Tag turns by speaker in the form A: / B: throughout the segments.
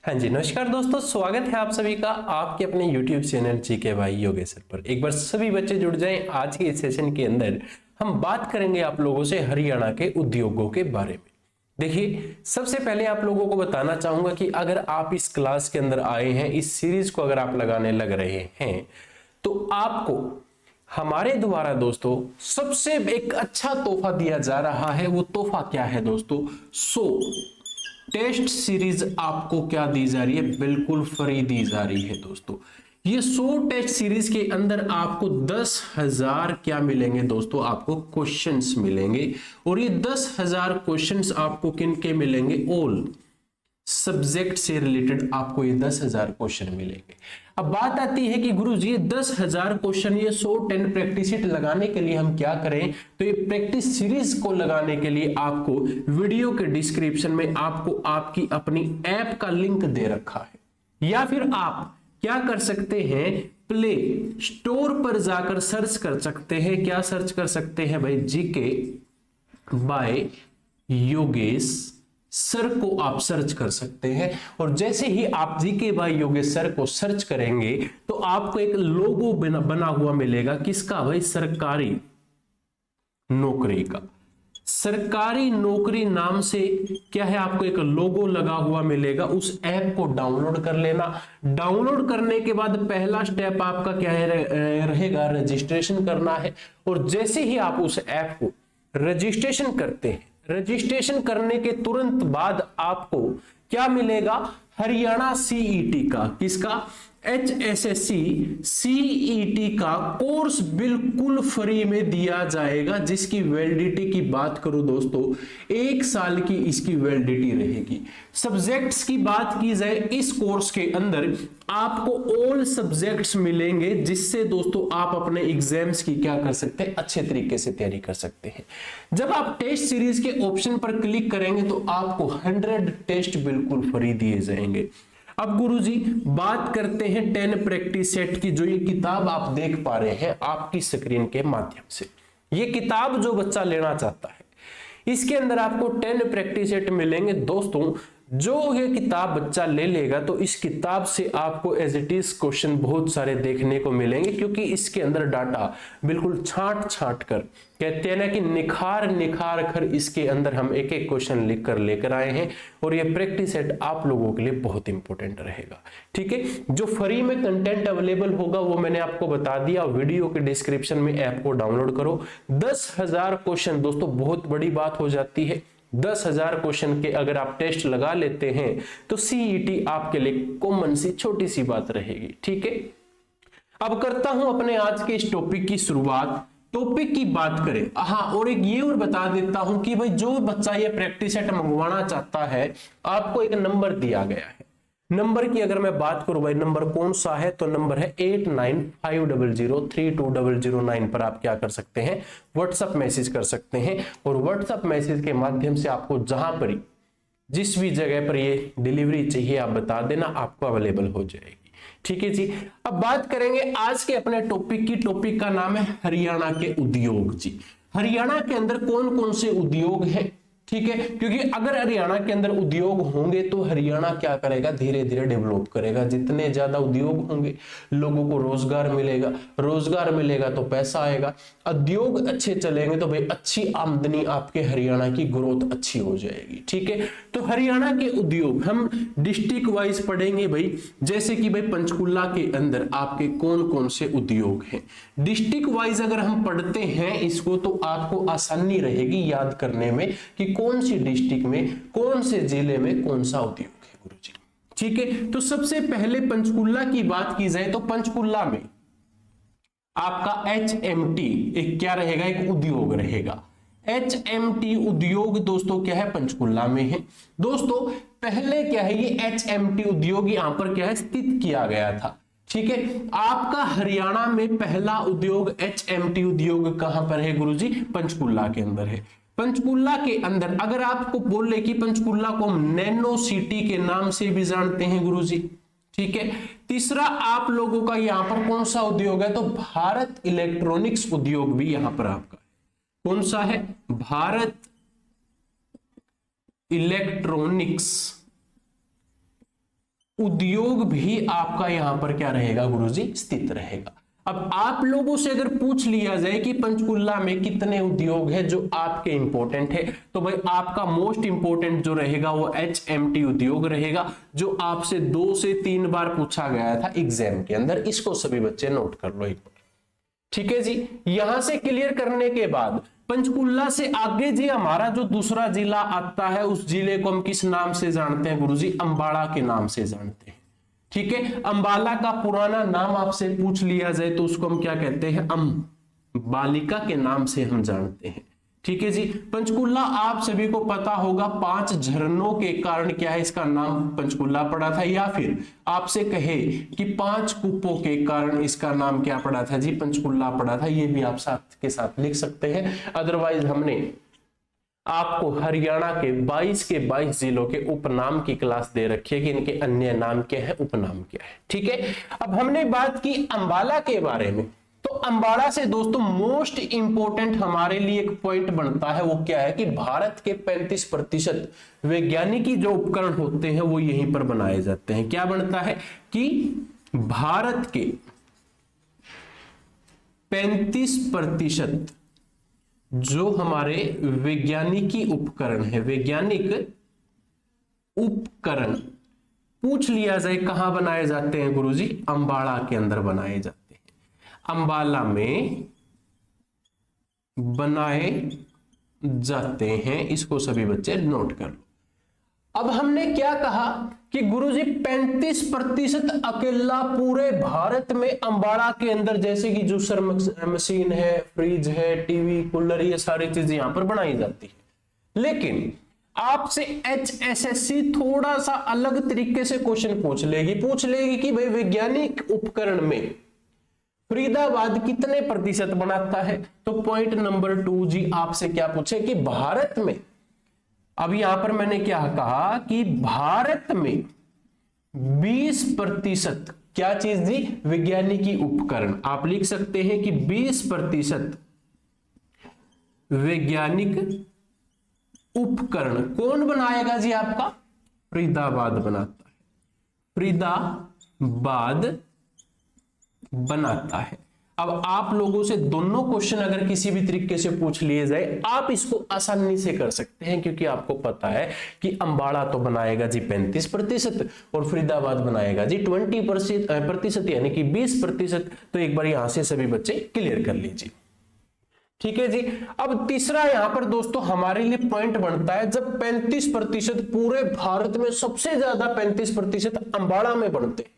A: हाँ जी, नमस्कार दोस्तों, स्वागत है आप सभी का आपके अपने YouTube चैनल जीके भाई योगेश्वर पर। एक बार सभी बच्चे जुड़ जाएं। आज के इस सेशन के अंदर हम बात करेंगे आप लोगों से हरियाणा के उद्योगों के बारे में। देखिए, सबसे पहले आप लोगों को बताना चाहूंगा कि अगर आप इस क्लास के अंदर आए हैं, इस सीरीज को अगर आप लगाने लग रहे हैं, तो आपको हमारे द्वारा दोस्तों सबसे एक अच्छा तोहफा दिया जा रहा है। वो तोहफा क्या है दोस्तों? टेस्ट सीरीज आपको क्या दी जा रही है? बिल्कुल फ्री दी जा रही है दोस्तों। ये 100 टेस्ट सीरीज के अंदर आपको 10,000 क्या मिलेंगे दोस्तों? आपको क्वेश्चंस मिलेंगे। और ये 10,000 क्वेश्चंस आपको किन के मिलेंगे? ऑल सब्जेक्ट से रिलेटेड आपको ये 10,000 क्वेश्चन मिलेंगे। अब बात आती है कि गुरु जी, ये 10,000 क्वेश्चन, ये 110 प्रैक्टिस शीट लगाने के लिए हम क्या करें? तो ये प्रैक्टिस सीरीज को लगाने के लिए आपको वीडियो के डिस्क्रिप्शन में आपको आपकी अपनी ऐप का लिंक दे रखा है, या फिर आप क्या कर सकते हैं, प्ले स्टोर पर जाकर सर्च कर सकते हैं। क्या सर्च कर सकते हैं भाई? जीके बाय योगेश सर को आप सर्च कर सकते हैं। और जैसे ही आप जीके बाय योगेश सर को सर्च करेंगे तो आपको एक लोगो बना हुआ मिलेगा। किसका भाई? सरकारी नौकरी का। सरकारी नौकरी नाम से क्या है, आपको एक लोगो लगा हुआ मिलेगा। उस ऐप को डाउनलोड कर लेना। डाउनलोड करने के बाद पहला स्टेप आपका क्या है रहेगा? रजिस्ट्रेशन करना है। और जैसे ही आप उस ऐप को रजिस्ट्रेशन करते हैं, रजिस्ट्रेशन करने के तुरंत बाद आपको क्या मिलेगा? हरियाणा सीईटी का, किसका? HSSC सीईटी का कोर्स बिल्कुल फ्री में दिया जाएगा, जिसकी वैलिडिटी की बात करूं दोस्तों, 1 साल की इसकी वैलिडिटी रहेगी। सब्जेक्ट्स की बात की जाए, इस कोर्स के अंदर आपको ऑल सब्जेक्ट्स मिलेंगे, जिससे दोस्तों आप अपने एग्जाम्स की क्या कर सकते हैं? अच्छे तरीके से तैयारी कर सकते हैं। जब आप टेस्ट सीरीज के ऑप्शन पर क्लिक करेंगे तो आपको 100 टेस्ट बिल्कुल फ्री दिए जाएंगे। अब गुरुजी बात करते हैं 10 प्रैक्टिस सेट की। जो ये किताब आप देख पा रहे हैं आपकी स्क्रीन के माध्यम से, ये किताब जो बच्चा लेना चाहता है, इसके अंदर आपको 10 प्रैक्टिस सेट मिलेंगे दोस्तों। जो ये किताब बच्चा ले लेगा तो इस किताब से आपको एज इट इज क्वेश्चन बहुत सारे देखने को मिलेंगे, क्योंकि इसके अंदर डाटा बिल्कुल छांट छांट कर, कहते हैं ना कि निखार निखार कर इसके अंदर हम एक एक क्वेश्चन लिख कर लेकर आए हैं। और ये प्रैक्टिस सेट आप लोगों के लिए बहुत इंपॉर्टेंट रहेगा। ठीक है, जो फ्री में कंटेंट अवेलेबल होगा वो मैंने आपको बता दिया। वीडियो के डिस्क्रिप्शन में ऐप को डाउनलोड करो। 10,000 क्वेश्चन दोस्तों बहुत बड़ी बात हो जाती है। 10,000 क्वेश्चन के अगर आप टेस्ट लगा लेते हैं तो सीईटी आपके लिए कॉमन सी छोटी सी बात रहेगी। ठीक है, अब करता हूं अपने आज के इस टॉपिक की शुरुआत। टॉपिक की बात करें, हाँ, और एक ये और बता देता हूं कि भाई जो बच्चा ये प्रैक्टिस सेट मंगवाना चाहता है, आपको एक नंबर दिया गया है। नंबर की अगर मैं बात करूं भाई, नंबर कौन सा है? तो नंबर है 8950032009 पर आप क्या कर सकते हैं? व्हाट्सएप मैसेज कर सकते हैं। और व्हाट्सएप मैसेज के माध्यम से आपको जहां पर जिस भी जगह पर ये डिलीवरी चाहिए आप बता देना, आपको अवेलेबल हो जाएगी। ठीक है जी, अब बात करेंगे आज के अपने टॉपिक की। टॉपिक का नाम है हरियाणा के उद्योग जी। हरियाणा के अंदर कौन कौन से उद्योग हैं? ठीक है, क्योंकि अगर हरियाणा के अंदर उद्योग होंगे तो हरियाणा क्या करेगा? धीरे धीरे डेवलप करेगा। जितने ज्यादा उद्योग होंगे लोगों को रोजगार मिलेगा, रोजगार मिलेगा तो पैसा आएगा, उद्योग अच्छे चलेंगे तो भाई अच्छी आमदनी आपके हरियाणा की ग्रोथ अच्छी हो जाएगी। ठीक है, तो हरियाणा के उद्योग हम डिस्ट्रिक्ट वाइज पढ़ेंगे भाई। जैसे कि भाई पंचकुला के अंदर आपके कौन कौन से उद्योग हैं, डिस्ट्रिक्ट वाइज अगर हम पढ़ते हैं इसको तो आपको आसानी रहेगी याद करने में कि कौन सी डिस्ट्रिक्ट में, कौन से जिले में कौन सा उद्योग है गुरुजी। ठीक है, तो सबसे पहले पंचकुला की बात की जाए तो पंचकुला में आपका HMT एक क्या रहेगा? एक उद्योग रहेगा। HMT उद्योग दोस्तों क्या है? पंचकुला में है। दोस्तों पहले क्या है, ये HMT उद्योग यहां पर क्या है? स्थित किया गया था। ठीक है, आपका हरियाणा में पहला उद्योग HMT उद्योग कहां पर है गुरुजी? पंचकुला के अंदर है। पंचकुला के अंदर अगर आपको बोले कि पंचकुला को हम नैनो सिटी के नाम से भी जानते हैं गुरुजी। ठीक है, तीसरा आप लोगों का यहां पर कौन सा उद्योग है? तो भारत इलेक्ट्रॉनिक्स उद्योग भी यहां पर आपका कौन सा है? भारत इलेक्ट्रॉनिक्स उद्योग भी आपका यहां पर क्या रहेगा गुरुजी, स्थित रहेगा। अब आप लोगों से अगर पूछ लिया जाए कि पंचकुला में कितने उद्योग है जो आपके इंपॉर्टेंट है, तो भाई आपका मोस्ट इंपॉर्टेंट जो रहेगा वो HMT उद्योग रहेगा, जो आपसे 2 से 3 बार पूछा गया था एग्जाम के अंदर। इसको सभी बच्चे नोट कर लो एक बार, ठीक है जी। यहां से क्लियर करने के बाद पंचकुला से आगे जी हमारा जो दूसरा जिला आता है, उस जिले को हम किस नाम से जानते हैं गुरुजी, अंबाला के नाम से जानते हैं, ठीक है। अंबाला का पुराना नाम आपसे पूछ लिया जाए तो उसको हम क्या कहते हैं, अंबालिका के नाम से हम जानते हैं, ठीक है जी। पंचकुला आप सभी को पता होगा 5 झरनों के कारण क्या है इसका नाम पंचकुला पड़ा था, या फिर आपसे कहे कि 5 कूपों के कारण इसका नाम क्या पड़ा था जी, पंचकुला पड़ा था। ये भी आप साथ के साथ लिख सकते हैं। अदरवाइज हमने आपको हरियाणा के 22 के 22 जिलों के उपनाम की क्लास दे रखी है कि इनके अन्य नाम क्या है, उपनाम क्या है, ठीक है। अब हमने बात की अंबाला के बारे में, तो अंबाला से दोस्तों मोस्ट इंपोर्टेंट हमारे लिए एक पॉइंट बनता है, वो क्या है कि भारत के 35% वैज्ञानिकी जो उपकरण होते हैं वो यहीं पर बनाए जाते हैं। क्या बनता है कि भारत के 35% जो हमारे वैज्ञानिकी उपकरण है, वैज्ञानिक उपकरण पूछ लिया जाए कहां बनाए जाते हैं गुरुजी, अंबाला के अंदर बनाए जाते हैं। अंबाला में बनाए जाते हैं, इसको सभी बच्चे नोट कर लो। अब हमने क्या कहा कि गुरुजी 35% अकेला पूरे भारत में अंबाला के अंदर, जैसे कि जूसर मशीन है, फ्रिज है, टीवी, कूलर, ये सारी चीजें यहां पर बनाई जाती है। लेकिन आपसे HSSC थोड़ा सा अलग तरीके से क्वेश्चन पूछ लेगी कि भाई वैज्ञानिक उपकरण में फरीदाबाद कितने प्रतिशत बनाता है। तो पॉइंट नंबर 2 जी आपसे क्या पूछे कि भारत में, अब यहां पर मैंने क्या कहा कि भारत में 20% क्या चीज दी, वैज्ञानिकी उपकरण। आप लिख सकते हैं कि 20% वैज्ञानिक उपकरण कौन बनाएगा जी, आपका फरीदाबाद बनाता है, फरीदाबाद बनाता है। अब आप लोगों से दोनों क्वेश्चन अगर किसी भी तरीके से पूछ लिए जाए, आप इसको आसानी से कर सकते हैं, क्योंकि आपको पता है कि अंबाला तो बनाएगा जी 35% और फरीदाबाद बनाएगा जी 20% यानी कि 20%। तो एक बार यहां से सभी बच्चे क्लियर कर लीजिए, ठीक है जी। अब तीसरा यहां पर दोस्तों हमारे लिए पॉइंट बनता है, जब 35% पूरे भारत में सबसे ज्यादा 35% अंबाला में बनते हैं,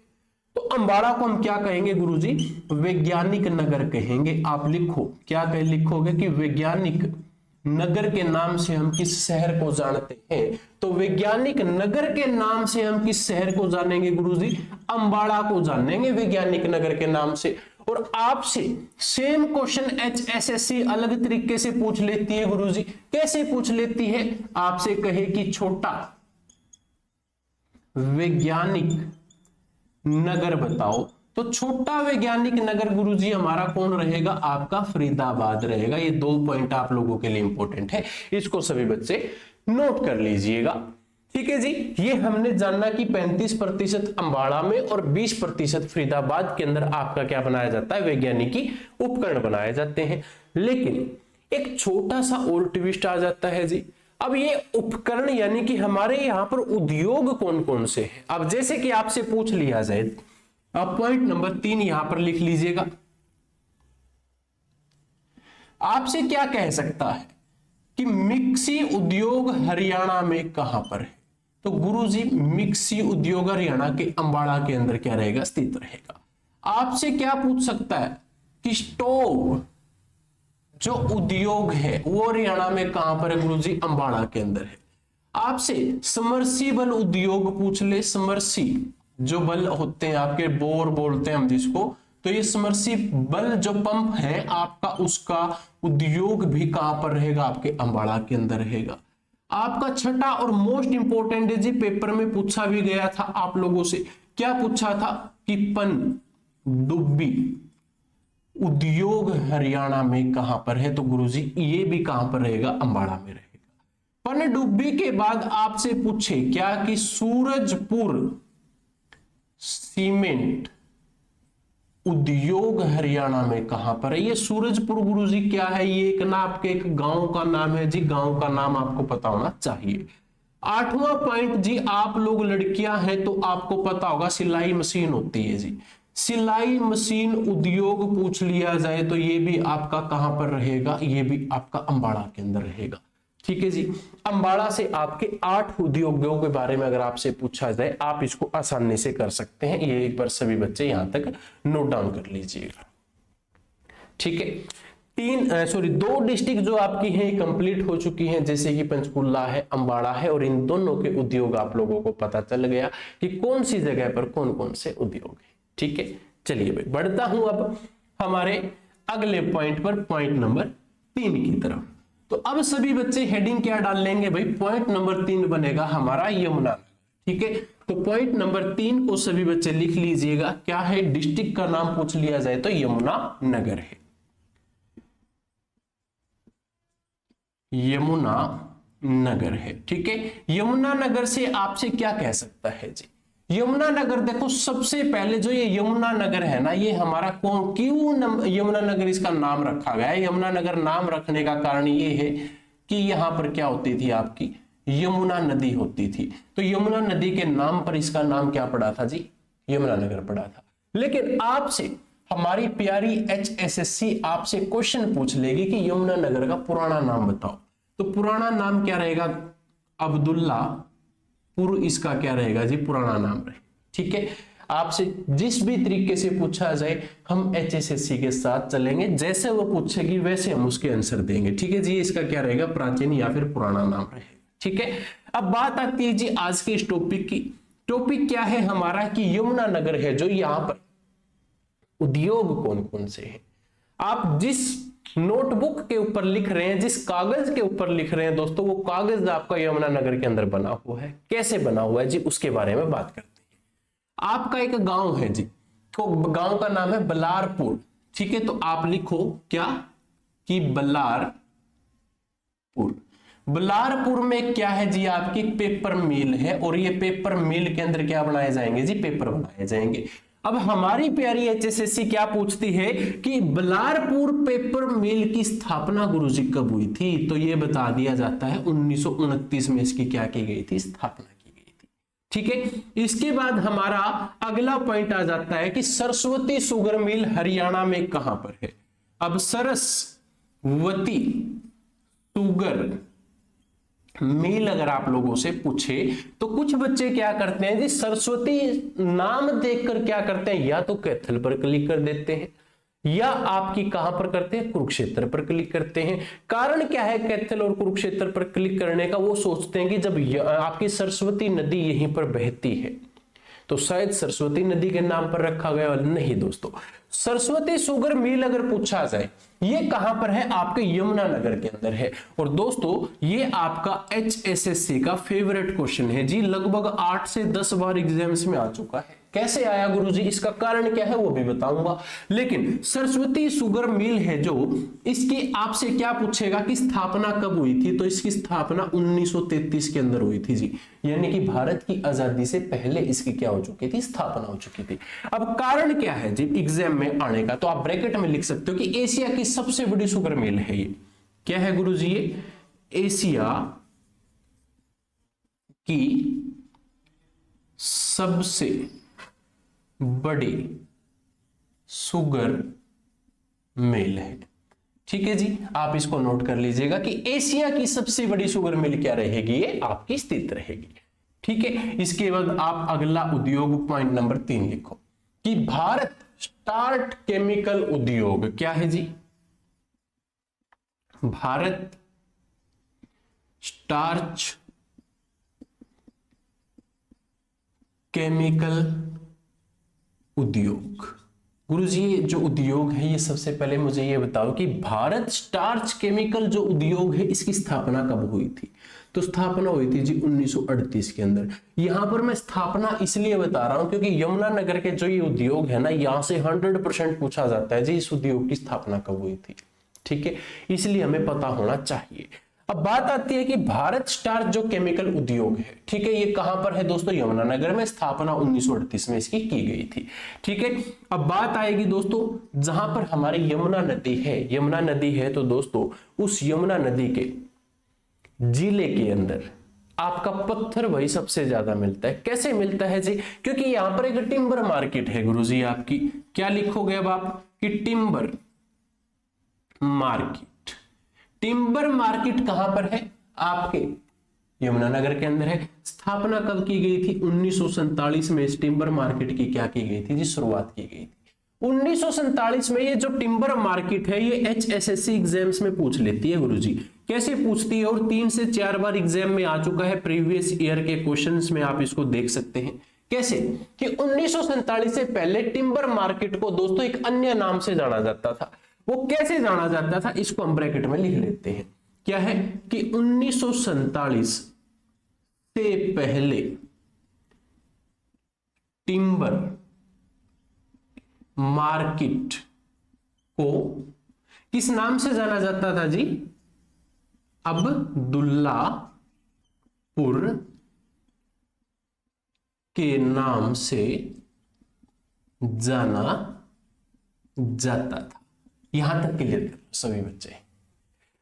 A: तो अंबाला को हम क्या कहेंगे गुरुजी, वैज्ञानिक नगर कहेंगे। आप लिखो, क्या लिखोगे कि वैज्ञानिक नगर के नाम से हम किस शहर को जानते हैं। तो वैज्ञानिक नगर के नाम से हम किस शहर को जानेंगे गुरुजी, अंबाला को जानेंगे वैज्ञानिक नगर के नाम से। और आपसे सेम क्वेश्चन HSSC अलग तरीके से पूछ लेती है गुरुजी। कैसे पूछ लेती है, आपसे कहे कि छोटा वैज्ञानिक नगर बताओ, तो छोटा वैज्ञानिक नगर गुरुजी हमारा कौन रहेगा, आपका फरीदाबाद रहेगा। ये 2 पॉइंट आप लोगों के लिए इंपॉर्टेंट है, इसको सभी बच्चे नोट कर लीजिएगा, ठीक है जी। ये हमने जानना कि 35% अंबाला में और 20% फरीदाबाद के अंदर आपका क्या बनाया जाता है, वैज्ञानिकी उपकरण बनाए जाते हैं। लेकिन एक छोटा सा और ट्विस्ट आ जाता है जी। अब ये उपकरण यानी कि हमारे यहां पर उद्योग कौन कौन से हैं। अब जैसे कि आपसे पूछ लिया जाए, अब पॉइंट नंबर 3 यहां पर लिख लीजिएगा। आपसे क्या कह सकता है कि मिक्सी उद्योग हरियाणा में कहां पर है। तो गुरुजी मिक्सी उद्योग हरियाणा के अंबाला के अंदर क्या रहेगा, स्थित रहेगा। आपसे क्या पूछ सकता है कि स्टोव जो उद्योग है वो हरियाणा में कहां पर है गुरुजी, अंबाला के अंदर है। आपसे समर्सिबल उद्योग पूछ ले, समर्सी जो बल होते हैं आपके, बोर बोलते हैं हम जिसको, तो ये समर्सिबल जो पंप है आपका, उसका उद्योग भी कहां पर रहेगा, आपके अंबाला के अंदर रहेगा। आपका छठा और मोस्ट इंपोर्टेंट है जी, पेपर में पूछा भी गया था आप लोगों से, क्या पूछा था कि पनडुब्बी उद्योग हरियाणा में कहां पर है। तो गुरुजी ये भी कहां पर रहेगा, अंबाला में रहेगा। पनडुब्बी के बाद आपसे पूछे क्या कि सूरजपुर सीमेंट उद्योग हरियाणा में कहां पर है? ये सूरजपुर गुरुजी क्या है? ये एक ना आपके एक गांव का नाम है जी, गांव का नाम आपको पता होना चाहिए। 8वां पॉइंट जी, आप लोग लड़कियां हैं तो आपको पता होगा सिलाई मशीन होती है जी, सिलाई मशीन उद्योग पूछ लिया जाए तो ये भी आपका कहां पर रहेगा? ये भी आपका अंबाला के अंदर रहेगा। ठीक है जी, अंबाला से आपके 8 उद्योगों के बारे में अगर आपसे पूछा जाए आप इसको आसानी से कर सकते हैं। ये एक बार सभी बच्चे यहां तक नोट डाउन कर लीजिएगा। ठीक है, 2 डिस्ट्रिक्ट जो आपकी हैं कंप्लीट हो चुकी हैं, जैसे कि पंचकुला है, अंबाला है, और इन दोनों के उद्योग आप लोगों को पता चल गया कि कौन सी जगह पर कौन कौन से उद्योग है। ठीक है, चलिए भाई बढ़ता हूं अब हमारे अगले पॉइंट पर, पॉइंट नंबर 3 की तरफ। तो अब सभी बच्चे हेडिंग क्या डाल लेंगे भाई? पॉइंट नंबर 3 बनेगा हमारा यमुना। ठीक है, तो पॉइंट नंबर 3 को सभी बच्चे लिख लीजिएगा। क्या है? डिस्ट्रिक्ट का नाम पूछ लिया जाए तो यमुना नगर है। यमुना नगर है। ठीक है, यमुना नगर से आपसे क्या कह सकता है जी? यमुना नगर देखो, सबसे पहले जो ये यमुना नगर है ना, ये हमारा कौन, क्यों यमुना नगर इसका नाम रखा गया है? यमुना नगर नाम रखने का कारण ये है कि यहां पर क्या होती थी आपकी यमुना नदी होती थी, तो यमुना नदी के नाम पर इसका नाम क्या पड़ा था जी? यमुना नगर पड़ा था। लेकिन आपसे हमारी प्यारी HSSC आपसे क्वेश्चन पूछ लेगी कि यमुना नगर का पुराना नाम बताओ, तो पुराना नाम क्या रहेगा? अब्दुल्ला पुर इसका क्या रहेगा जी? पुराना नाम रहे। ठीक है, आपसे जिस भी तरीके से पूछा जाए हम HSSC के साथ चलेंगे, जैसे वो पूछेगी वैसे हम उसके आंसर देंगे। ठीक है जी, इसका क्या रहेगा? प्राचीन या फिर पुराना नाम रहेगा। ठीक है, अब बात आती है जी आज के इस टॉपिक की। टॉपिक क्या है हमारा कि यमुना नगर है जो, यहां पर उद्योग कौन कौन से हैं। आप जिस नोटबुक के ऊपर लिख रहे हैं, जिस कागज के ऊपर लिख रहे हैं दोस्तों, वो कागज आपका यमुना नगर के अंदर बना हुआ है। कैसे बना हुआ है जी, उसके बारे में बात करते हैं। आपका एक गांव है जी, तो गांव का नाम है बल्लारपुर। ठीक है, तो आप लिखो क्या कि बल्लारपुर। बल्लारपुर में क्या है जी? आपकी पेपर मिल है, और ये पेपर मिल के अंदर क्या बनाए जाएंगे जी? पेपर बनाए जाएंगे। अब हमारी प्यारी HSSC क्या पूछती है कि बल्लारपुर पेपर मिल की स्थापना गुरुजी कब हुई थी? तो ये बता दिया जाता है 1929 में इसकी क्या की गई थी? स्थापना की गई थी। ठीक है, इसके बाद हमारा अगला पॉइंट आ जाता है कि सरस्वती शुगर मिल हरियाणा में कहां पर है? अब सरस्वती शुगर मिल अगर आप लोगों से पूछे तो कुछ बच्चे क्या करते हैं जी? सरस्वती नाम देखकर क्या करते हैं? या तो कैथल पर क्लिक कर देते हैं, या आपकी कहां पर करते हैं? कुरुक्षेत्र पर क्लिक करते हैं। कारण क्या है कैथल और कुरुक्षेत्र पर क्लिक करने का? वो सोचते हैं कि जब आपकी सरस्वती नदी यहीं पर बहती है तो शायद सरस्वती नदी के नाम पर रखा गया। नहीं दोस्तों, सरस्वती शुगर मिल अगर पूछा जाए ये कहां पर है? आपके यमुना नगर के अंदर है। और दोस्तों ये आपका HSSC का फेवरेट क्वेश्चन है जी, लगभग 8 से 10 बार एग्जाम्स में आ चुका है। कैसे आया गुरुजी, इसका कारण क्या है वो भी बताऊंगा। लेकिन सरस्वती शुगर मिल है जो, इसकी आपसे क्या पूछेगा कि स्थापना कब हुई थी? तो इसकी स्थापना 1933 के अंदर हुई थी जी, यानी कि भारत की आजादी से पहले इसकी क्या हो चुकी थी? स्थापना हो चुकी थी। अब कारण क्या है जी एग्जाम में आने का? तो आप ब्रैकेट में लिख सकते हो कि एशिया की सबसे बड़ी शुगर मिल है ये। क्या है गुरुजी? ये एशिया की सबसे बड़ी शुगर मिल है। ठीक है जी, आप इसको नोट कर लीजिएगा कि एशिया की सबसे बड़ी शुगर मिल क्या रहेगी? ये आपकी स्थित रहेगी। ठीक है, इसके बाद आप अगला उद्योग पॉइंट नंबर 3 लिखो कि भारत स्टार्च केमिकल उद्योग क्या है जी? भारत स्टार्च केमिकल उद्योग। गुरुजी ये जो उद्योग है ये सबसे पहले मुझे ये बताओ कि भारत स्टार्च केमिकल जो उद्योग है इसकी स्थापना कब हुई थी? तो स्थापना हुई थी जी 1938 के अंदर। यहां पर मैं स्थापना इसलिए बता रहा हूं क्योंकि यमुना नगर के जो ये उद्योग है ना, यहां से 100% पूछा जाता है जी इस उद्योग की स्थापना कब हुई थी। ठीक है, इसलिए हमें पता होना चाहिए। अब बात आती है कि भारत स्टार्च जो केमिकल उद्योग है, ठीक है, ये कहां पर है दोस्तों, यमुनानगर में, स्थापना 1938 में इसकी की गई थी। ठीक है, अब बात आएगी दोस्तों जहां पर हमारी यमुना नदी है, यमुना नदी है, तो दोस्तों उस यमुना नदी के जिले के अंदर आपका पत्थर वही सबसे ज्यादा मिलता है। कैसे मिलता है जी, क्योंकि यहां पर एक टिम्बर मार्केट है गुरुजी आपकी, क्या लिखोगे अब आप कि टिम्बर मार्केट। टिम्बर मार्केट कहां पर है, आपके यमुनानगर के अंदर है। स्थापना कब की गई थी, 1947 में इस टिम्बर मार्केट की क्या की गई थी जी, शुरुआत की गई थी 1947 में। ये जो टिम्बर मार्केट है ये HSSC एग्जाम्स में पूछ लेती है गुरुजी। कैसे पूछती है, और 3 से 4 बार एग्जाम में आ चुका है, प्रीवियस ईयर के क्वेश्चंस में आप इसको देख सकते हैं। कैसे कि 1947 से पहले टिम्बर मार्केट को दोस्तों एक अन्य नाम से जाना जाता था। वो कैसे जाना जाता था, इसको हम ब्रैकेट में लिख लेते हैं। क्या है कि 1947 से पहले टिम्बर मार्केट को किस नाम से जाना जाता था जी, अब्दुल्लापुर के नाम से जाना जाता था। यहां तक क्लियर कर लो सभी बच्चे।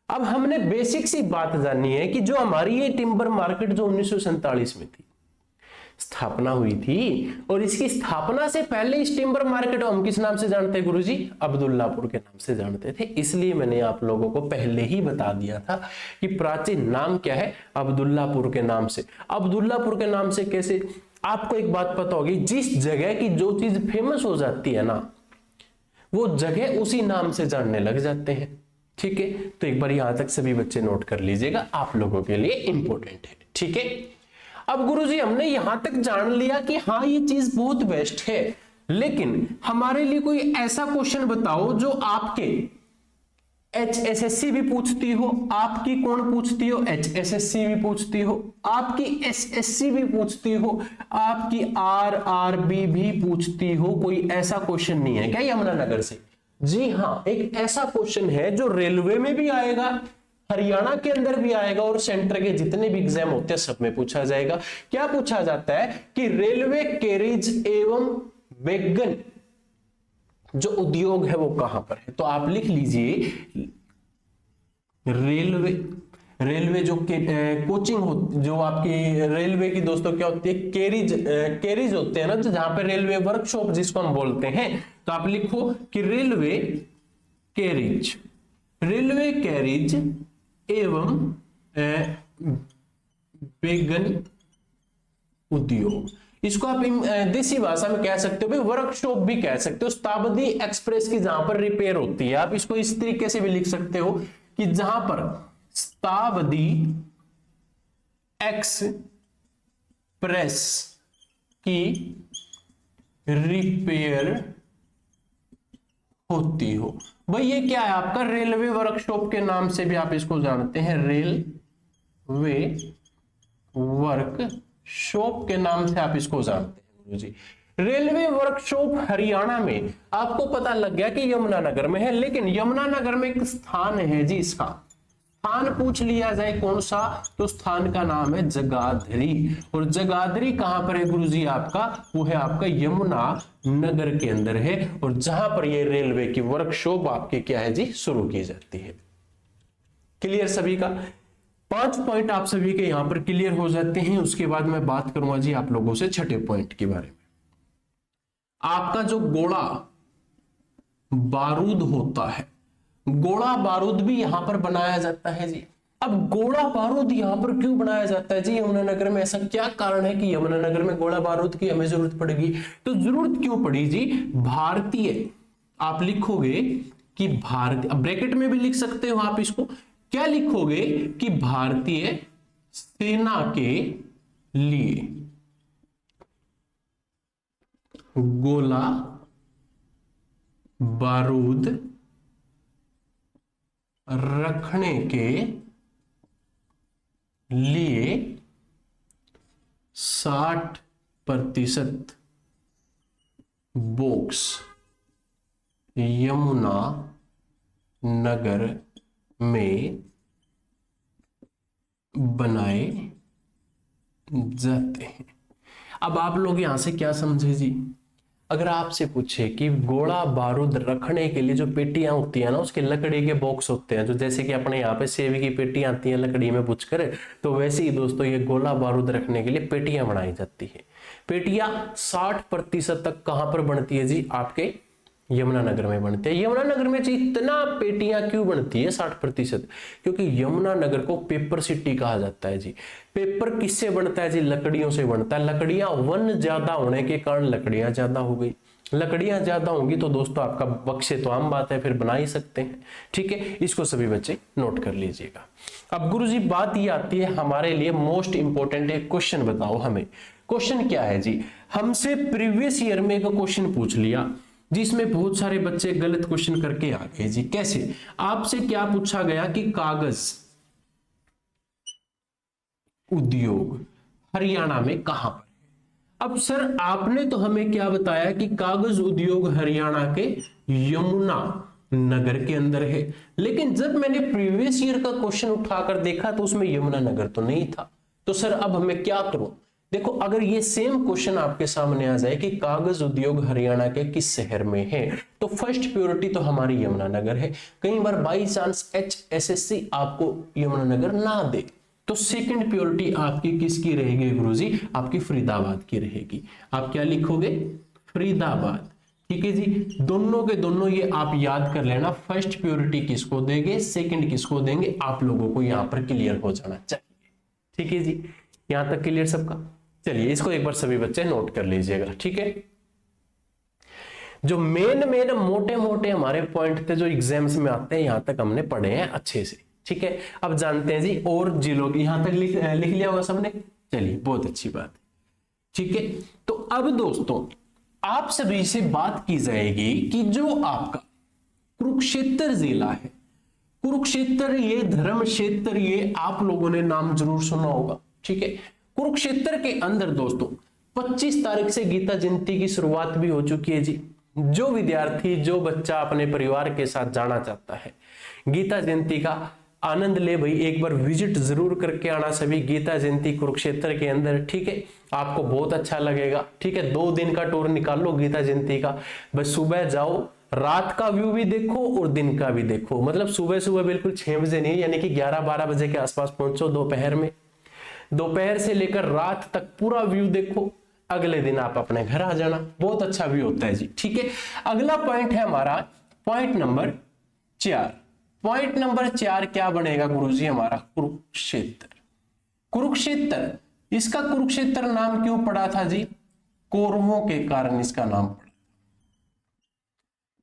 A: अब हमने बेसिक सी बात जानी है कि जो हमारी ये टिम्बर मार्केट जो 1947 में थी, स्थापना हुई थी, और इसकी स्थापना से पहले इस टिम्बर मार्केट हम किस नाम से जानते हैं गुरुजी, अब्दुल्लापुर के नाम से जानते थे। इसलिए मैंने आप लोगों को पहले ही बता दिया था कि प्राचीन नाम क्या है, अब्दुल्लापुर के नाम से। अब्दुल्लापुर के नाम से कैसे, आपको एक बात पता होगी, जिस जगह की जो चीज फेमस हो जाती है ना, वो जगह उसी नाम से जानने लग जाते हैं। ठीक है, तो एक बार यहां तक सभी बच्चे नोट कर लीजिएगा, आप लोगों के लिए इंपॉर्टेंट है। ठीक है, अब गुरुजी हमने यहां तक जान लिया कि हाँ ये चीज बहुत बेस्ट है, लेकिन हमारे लिए कोई ऐसा क्वेश्चन बताओ जो आपके HSSC भी पूछती हो, आपकी कौन पूछती हो, HSSC भी पूछती हो, आपकी SSC भी पूछती हो, आपकी RRB भी पूछती हो। कोई ऐसा क्वेश्चन नहीं है क्या यमुनानगर से? जी हाँ, एक ऐसा क्वेश्चन है जो रेलवे में भी आएगा, हरियाणा के अंदर भी आएगा, और सेंटर के जितने भी एग्जाम होते हैं सब में पूछा जाएगा। क्या पूछा जाता है कि रेलवे कैरिज एवं वैगन जो उद्योग है वो कहां पर है, तो आप लिख लीजिए रेलवे जो कोचिंग हो, जो आपकी रेलवे की दोस्तों क्या होती है, कैरिज होते हैं ना, जहां पे रेलवे वर्कशॉप जिसको हम बोलते हैं, तो आप लिखो कि रेलवे कैरिज एवं वैगन उद्योग, इसको आप देसी भाषा में कह सकते हो, वर्कशॉप भी कह सकते हो। शताब्दी एक्सप्रेस की जहां पर रिपेयर होती है, आप इसको इस तरीके से भी लिख सकते हो कि जहां पर शताब्दी एक्सप्रेस की रिपेयर होती हो। भाई ये क्या है आपका, रेलवे वर्कशॉप के नाम से भी आप इसको जानते हैं, रेलवे वर्कशॉप के नाम से आप इसको जानते हैं गुरुजी। रेलवे वर्कशॉप हरियाणा में, आपको पता लग गया कि यमुनानगर में है, लेकिन यमुनानगर में एक स्थान है जी, इसका स्थान पूछ लिया जाए कौन सा, तो स्थान का नाम है जगाधरी। और जगाधरी कहां पर है गुरुजी आपका, वो है आपका यमुना नगर के अंदर है, और जहां पर ये रेलवे की वर्कशॉप आपके क्या है जी, शुरू की जाती है। क्लियर सभी का? 5 पॉइंट आप सभी के यहां पर क्लियर हो जाते हैं। उसके बाद मैं बात करूंगा जी आप लोगों से छठे पॉइंट के बारे में। आपका जो गोला बारूद होता है, गोला बारूद भी यहां पर बनाया जाता है जी। अब गोला बारूद यहां पर क्यों बनाया जाता है जी यमुनानगर में, ऐसा क्या कारण है कि यमुनानगर में गोला बारूद की हमें जरूरत पड़ेगी? तो जरूरत क्यों पड़ी जी, भारतीय, आप लिखोगे कि भारतीय, ब्रैकेट में भी लिख सकते हो आप इसको, क्या लिखोगे कि भारतीय सेना के लिए गोला बारूद रखने के लिए 60% बॉक्स यमुना नगर में बनाए जाते हैं। अब आप लोग यहां से क्या समझे जी, अगर आपसे पूछे कि गोला बारूद रखने के लिए जो पेटियां होती है ना, उसके लकड़ी के बॉक्स होते हैं, जो जैसे कि अपने यहाँ पे सेव की पेटी आती है लकड़ी में पूछकर, तो वैसे ही दोस्तों ये गोला बारूद रखने के लिए पेटियां बनाई जाती है। पेटियां 60% तक कहां पर बनती है जी, आपके यमुनानगर में बनते हैं। यमुनानगर में जी इतना पेटियां क्यों बनती है 60%? क्योंकि यमुनानगर को पेपर सिटी कहा जाता है जी। पेपर किससे बनता है जी? लकड़ियों से बनता है। लकड़ियां वन ज्यादा होने के कारण लकड़ियां ज्यादा हो गई। लकड़ियां ज्यादा होंगी तो दोस्तों आपका बक्से तो आम बात है, फिर बना ही सकते हैं। ठीक है, इसको सभी बच्चे नोट कर लीजिएगा। अब गुरुजी बात ये आती है हमारे लिए मोस्ट इंपोर्टेंट एक क्वेश्चन बताओ हमें। क्वेश्चन क्या है जी? हमसे प्रीवियस ईयर में एक क्वेश्चन पूछ लिया जिसमें बहुत सारे बच्चे गलत क्वेश्चन करके आ गए जी। कैसे? आपसे क्या पूछा गया कि कागज उद्योग हरियाणा में कहां पर? अब सर आपने तो हमें क्या बताया कि कागज उद्योग हरियाणा के यमुना नगर के अंदर है, लेकिन जब मैंने प्रीवियस ईयर का क्वेश्चन उठाकर देखा तो उसमें यमुना नगर तो नहीं था। तो सर अब हमें क्या करूं? देखो, अगर ये सेम क्वेश्चन आपके सामने आ जाए कि कागज उद्योग हरियाणा के किस शहर में है, तो फर्स्ट प्योरिटी तो हमारी यमुनानगर है। कई बार बाई चांस HSSC आपको यमुनानगर ना दे तो सेकंड प्योरिटी आपकी किसकी रहेगी गुरुजी? आपकी फरीदाबाद की रहेगी। आप क्या लिखोगे? फरीदाबाद। ठीक है जी, दोनों के दोनों ये आप याद कर लेना। फर्स्ट प्योरिटी किसको देंगे, सेकंड किसको देंगे, आप लोगों को यहां पर क्लियर हो जाना चाहिए। ठीक है जी, यहां तक क्लियर सबका? चलिए इसको एक बार सभी बच्चे नोट कर लीजिएगा। ठीक है, जो मेन मोटे मोटे हमारे पॉइंट थे जो एग्जाम्स में आते हैं यहां तक हमने पढ़े हैं अच्छे से। ठीक है, अब जानते हैं जी और जिलों की। यहां तक लिख लिया होगा सबने? चलिए बहुत अच्छी बात। ठीक है, तो अब दोस्तों आप सभी से बात की जाएगी कि जो आपका कुरुक्षेत्र जिला है, कुरुक्षेत्र ये धर्म क्षेत्र, ये आप लोगों ने नाम जरूर सुना होगा। ठीक है, कुरुक्षेत्र के अंदर दोस्तों 25 तारीख से गीता जयंती की शुरुआत भी हो चुकी है जी। जो विद्यार्थी, जो बच्चा अपने परिवार के साथ जाना चाहता है, गीता जयंती का आनंद ले भाई, एक बार विजिट जरूर करके आना सभी गीता जयंती कुरुक्षेत्र के अंदर। ठीक है, आपको बहुत अच्छा लगेगा। ठीक है, 2 दिन का टूर निकाल लो गीता जयंती का। बस सुबह जाओ, रात का व्यू भी देखो और दिन का भी देखो। मतलब सुबह सुबह बिल्कुल 6 बजे नहीं, यानी कि 11-12 बजे के आसपास पहुंचो दोपहर में। दोपहर से लेकर रात तक पूरा व्यू देखो, अगले दिन आप अपने घर आ जाना। बहुत अच्छा व्यू होता है जी। ठीक है, अगला पॉइंट है हमारा पॉइंट नंबर 4। पॉइंट नंबर 4 क्या बनेगा गुरुजी? हमारा कुरुक्षेत्र। कुरुक्षेत्र, इसका कुरुक्षेत्र नाम क्यों पड़ा था जी? कौरवों के कारण इसका नाम पड़ा।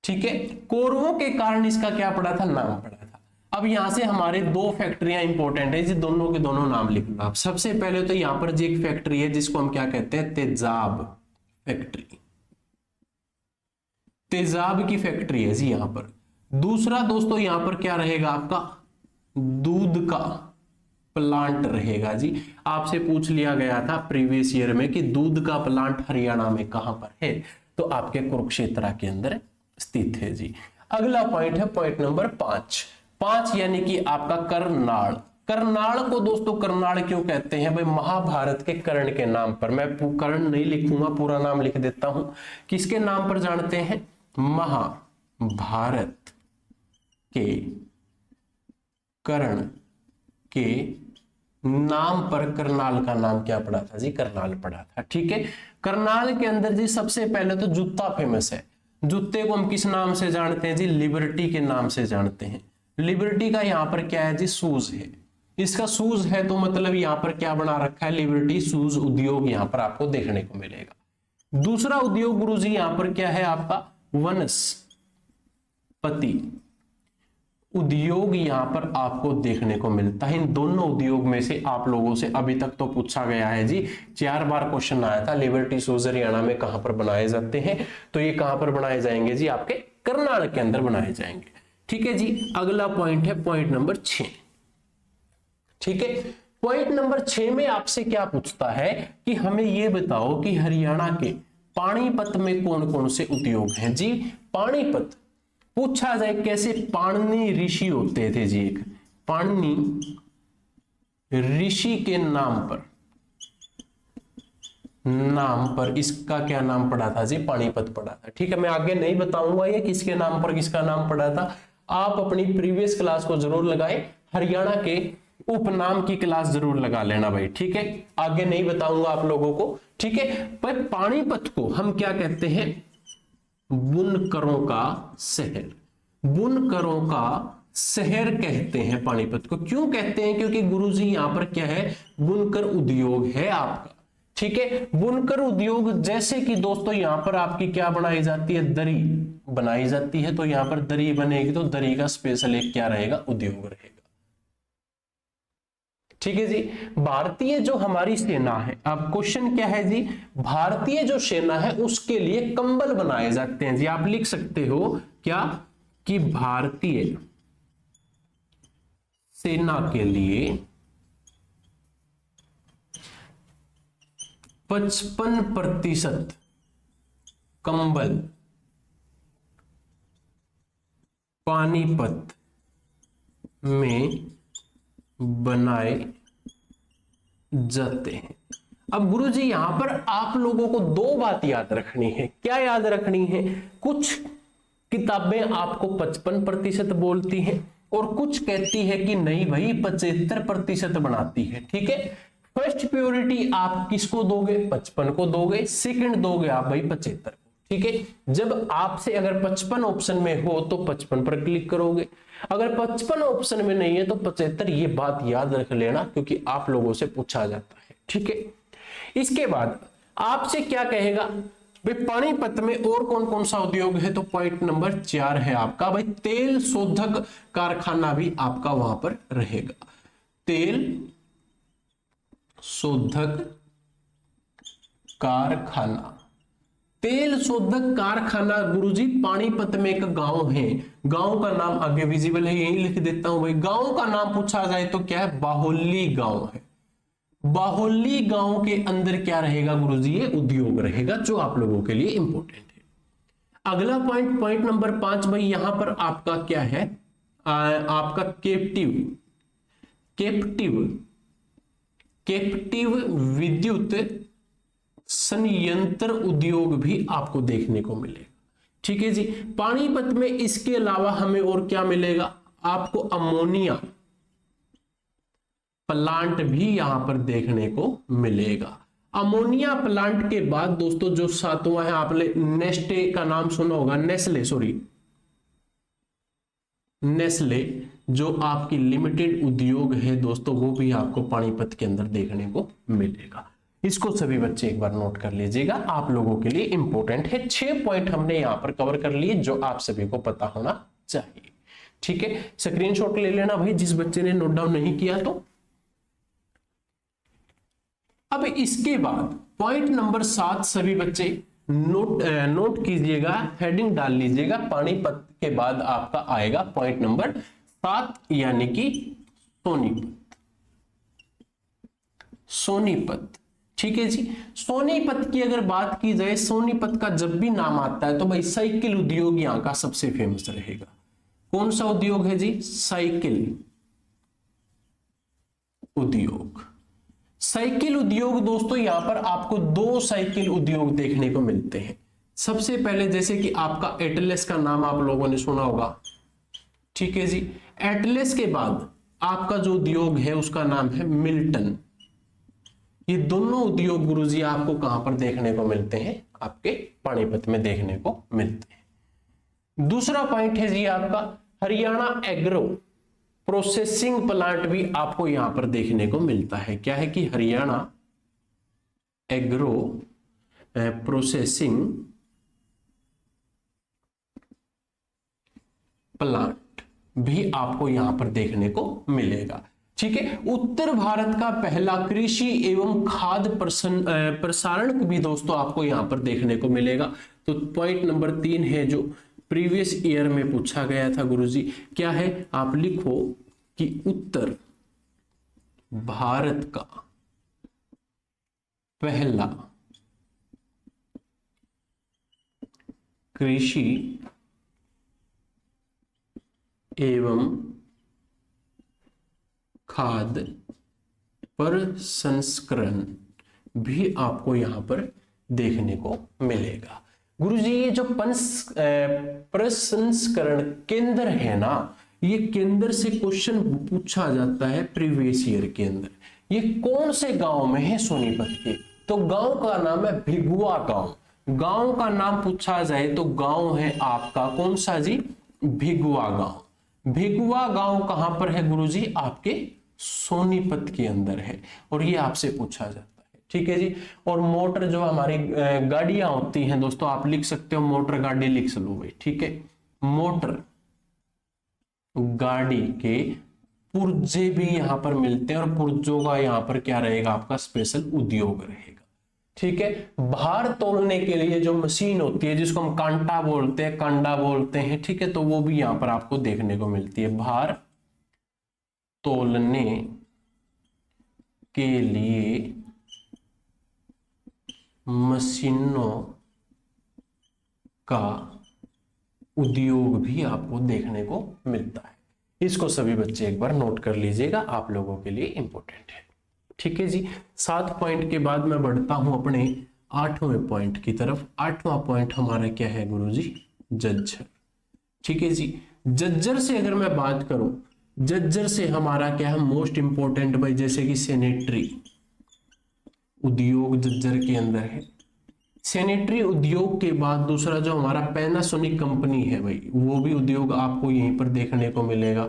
A: ठीक है, कौरवों के कारण इसका क्या पड़ा था? नाम पड़ा था। अब यहां से हमारे 2 फैक्ट्रियां इंपॉर्टेंट है जी, दोनों के दोनों नाम लिखना आप। सबसे पहले तो यहां पर जी एक फैक्ट्री है जिसको हम क्या कहते हैं? तेजाब फैक्ट्री। तेजाब की फैक्ट्री है जी यहां पर। दूसरा दोस्तों यहां पर क्या रहेगा? आपका दूध का प्लांट रहेगा जी। आपसे पूछ लिया गया था प्रीवियस ईयर में कि दूध का प्लांट हरियाणा में कहां पर है, तो आपके कुरुक्षेत्र के अंदर स्थित है जी। अगला पॉइंट है पॉइंट नंबर 5 यानी कि आपका करनाल। करनाल को दोस्तों करनाल क्यों कहते हैं भाई? महाभारत के कर्ण के नाम पर। मैं कर्ण नहीं लिखूंगा, पूरा नाम लिख देता हूं। किसके नाम पर जानते हैं? महाभारत के कर्ण के नाम पर करनाल का नाम क्या पड़ा था जी? करनाल पड़ा था। ठीक है, करनाल के अंदर जी सबसे पहले तो जूता फेमस है। जूते को हम किस नाम से जानते हैं जी? लिबर्टी के नाम से जानते हैं। लिबर्टी का यहाँ पर क्या है जी? शूज है। इसका शूज है तो मतलब यहाँ पर क्या बना रखा है? लिबर्टी शूज उद्योग यहाँ पर आपको देखने को मिलेगा। दूसरा उद्योग गुरुजी यहाँ पर क्या है आपका? वनस्पति उद्योग यहाँ पर आपको देखने को मिलता है। इन दोनों उद्योग में से आप लोगों से अभी तक तो पूछा गया है जी, 4 बार क्वेश्चन आया था लिबर्टी शूज हरियाणा में कहां पर बनाए जाते हैं, तो ये कहां पर बनाए जाएंगे जी? आपके करनाल के अंदर बनाए जाएंगे। ठीक है जी, अगला पॉइंट है पॉइंट नंबर 6। ठीक है, पॉइंट नंबर 6 में आपसे क्या पूछता है कि हमें ये बताओ कि हरियाणा के पानीपत में कौन कौन से उद्योग हैं जी? पानीपत पूछा जाए कैसे? पाणिनि ऋषि होते थे जी, एक पाणिनि ऋषि के नाम पर इसका क्या नाम पड़ा था जी? पानीपत पड़ा था। ठीक है, मैं आगे नहीं बताऊंगा ये किसके नाम पर किसका नाम पड़ा था, आप अपनी प्रीवियस क्लास को जरूर लगाएं, हरियाणा के उपनाम की क्लास जरूर लगा लेना भाई। ठीक है, आगे नहीं बताऊंगा आप लोगों को। ठीक है, पर पानीपत को हम क्या कहते हैं? बुनकरों का शहर। बुनकरों का शहर कहते हैं पानीपत को। क्यों कहते हैं? क्योंकि गुरुजी यहां पर क्या है? बुनकर उद्योग है आपका। ठीक है, बुनकर उद्योग, जैसे कि दोस्तों यहां पर आपकी क्या बनाई जाती है? दरी बनाई जाती है। तो यहां पर दरी बनेगी तो दरी का स्पेशल एक क्या रहेगा? उद्योग रहेगा। ठीक है जी। भारतीय जो हमारी सेना है, अब क्वेश्चन क्या है जी? भारतीय जो सेना है उसके लिए कंबल बनाए जाते हैं जी। आप लिख सकते हो क्या कि भारतीय सेना के लिए 55% कंबल पानीपत में बनाए जाते हैं। अब गुरुजी यहां पर आप लोगों को दो बात याद रखनी है। क्या याद रखनी है? कुछ किताबें आपको 55% बोलती हैं और कुछ कहती है कि नहीं भाई 75% बनाती है। ठीक है, फर्स्ट प्योरिटी आप किसको दोगे? 55 को दोगे। सेकंड दोगे आप भाई 75 को। ठीक है, जब आपसे अगर 55 ऑप्शन में हो तो 55 पर क्लिक करोगे, अगर 55 ऑप्शन में नहीं है तो 75। ये बात याद रख लेना क्योंकि आप लोगों से पूछा जाता है। ठीक है, इसके बाद आपसे क्या कहेगा भाई? पानीपत में और कौन कौन सा उद्योग है? तो पॉइंट नंबर 4 है आपका भाई, तेल शोधक कारखाना भी आपका वहां पर रहेगा। तेल शोधक कारखाना। तेल शोधक कारखाना गुरुजी पानीपत में एक गांव है, गांव का नाम आगे विजिबल है, यही लिख देता हूं भाई। गांव का नाम पूछा जाए तो क्या है? बाहोली गांव है। बाहोली गांव के अंदर क्या रहेगा गुरुजी? ये उद्योग रहेगा, जो आप लोगों के लिए इंपॉर्टेंट है। अगला पॉइंट, पॉइंट नंबर 5 भाई, यहां पर आपका क्या है? आपका कैप्टिव कैप्टिव कैप्टिव विद्युत संयंत्र उद्योग भी आपको देखने को मिलेगा। ठीक है जी। पानीपत में इसके अलावा हमें और क्या मिलेगा? आपको अमोनिया प्लांट भी यहां पर देखने को मिलेगा। अमोनिया प्लांट के बाद दोस्तों जो सातवां है, आपने नेस्टे का नाम सुना होगा, नेस्ले जो आपकी लिमिटेड उद्योग है दोस्तों, वो भी आपको पानीपत के अंदर देखने को मिलेगा। इसको सभी बच्चे एक बार नोट कर लीजिएगा, आप लोगों के लिए इंपॉर्टेंट है। 6 पॉइंट हमने यहां पर कवर कर लिए जो आप सभी को पता होना चाहिए। ठीक है, स्क्रीनशॉट ले लेना भाई जिस बच्चे ने नोट डाउन नहीं किया तो। अब इसके बाद पॉइंट नंबर 7 सभी बच्चे नोट कीजिएगा, हेडिंग डाल लीजिएगा। पानीपत के बाद आपका आएगा पॉइंट नंबर 7 यानी कि सोनीपत। ठीक है जी। सोनीपत की अगर बात की जाए, सोनीपत का जब भी नाम आता है तो भाई साइकिल उद्योग यहां का सबसे फेमस रहेगा। कौन सा उद्योग है जी? साइकिल उद्योग। साइकिल उद्योग दोस्तों यहां पर आपको 2 साइकिल उद्योग देखने को मिलते हैं। सबसे पहले जैसे कि आपका एटलस का नाम आप लोगों ने सुना होगा। ठीक है जी। एटलस के बाद आपका जो उद्योग है उसका नाम है मिल्टन। ये दोनों उद्योग गुरुजी आपको कहां पर देखने को मिलते हैं? आपके पानीपत में देखने को मिलते हैं। दूसरा पॉइंट है जी आपका हरियाणा एग्रो प्रोसेसिंग प्लांट भी आपको यहां पर देखने को मिलता है। क्या है कि हरियाणा एग्रो प्रोसेसिंग प्लांट भी आपको यहां पर देखने को मिलेगा। ठीक है, उत्तर भारत का पहला कृषि एवं खाद्य प्रसारण भी दोस्तों आपको यहां पर देखने को मिलेगा। तो पॉइंट नंबर 3 है जो प्रीवियस ईयर में पूछा गया था गुरुजी, क्या है? आप लिखो कि उत्तर भारत का पहला कृषि एवं खाद्य प्रसंस्करण भी आपको यहां पर देखने को मिलेगा। गुरुजी ये जो प्रसंस्करण केंद्र है ना, ये केंद्र से क्वेश्चन पूछा जाता है प्रीवियस ईयर के अंदर। ये कौन से गांव में है सोनीपत के? तो गांव का नाम है भिगुआ गांव। गांव का नाम पूछा जाए तो गांव है आपका कौन सा जी? भिगुआ गांव। भिगुआ गांव कहां पर है गुरुजी? आपके सोनीपत के अंदर है, और ये आपसे पूछा जाता है। ठीक है जी। और मोटर जो हमारी गाड़ियां होती हैं दोस्तों, आप लिख सकते हो मोटर गाड़ी लिख लो भाई। ठीक है, मोटर गाड़ी के पुर्जे भी यहां पर मिलते हैं, और पुर्जों का यहां पर क्या रहेगा? आपका स्पेशल उद्योग रहेगा। ठीक है, भार तोलने के लिए जो मशीन होती है जिसको हम कांटा बोलते हैं, कांडा बोलते हैं, ठीक है, तो वो भी यहां पर आपको देखने को मिलती है। भार तोलने के लिए मशीनों का उद्योग भी आपको देखने को मिलता है। इसको सभी बच्चे एक बार नोट कर लीजिएगा, आप लोगों के लिए इंपॉर्टेंट है। ठीक है जी। 7 पॉइंट के बाद मैं बढ़ता हूं अपने 8वें पॉइंट की तरफ। 8वां पॉइंट हमारा क्या है गुरुजी? जज्जर। ठीक है जी। जज्जर से अगर मैं बात करूं, जज्जर से हमारा क्या है मोस्ट इंपॉर्टेंट भाई? जैसे कि सैनिटरी उद्योग जज्जर के अंदर है। सैनिटरी उद्योग के बाद दूसरा जो हमारा पैनासोनिक कंपनी है भाई, वो भी उद्योग आपको यहीं पर देखने को मिलेगा।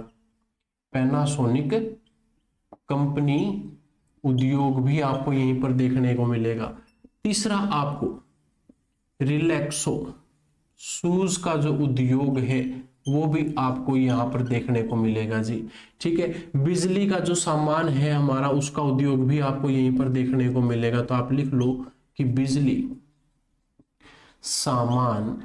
A: पैनासोनिक कंपनी उद्योग भी आपको यहीं पर देखने को मिलेगा। तीसरा आपको रिलैक्सो शूज का जो उद्योग है वो भी आपको यहां पर देखने को मिलेगा जी। ठीक है, बिजली का जो सामान है हमारा उसका उद्योग भी आपको यहीं पर देखने को मिलेगा। तो आप लिख लो कि बिजली सामान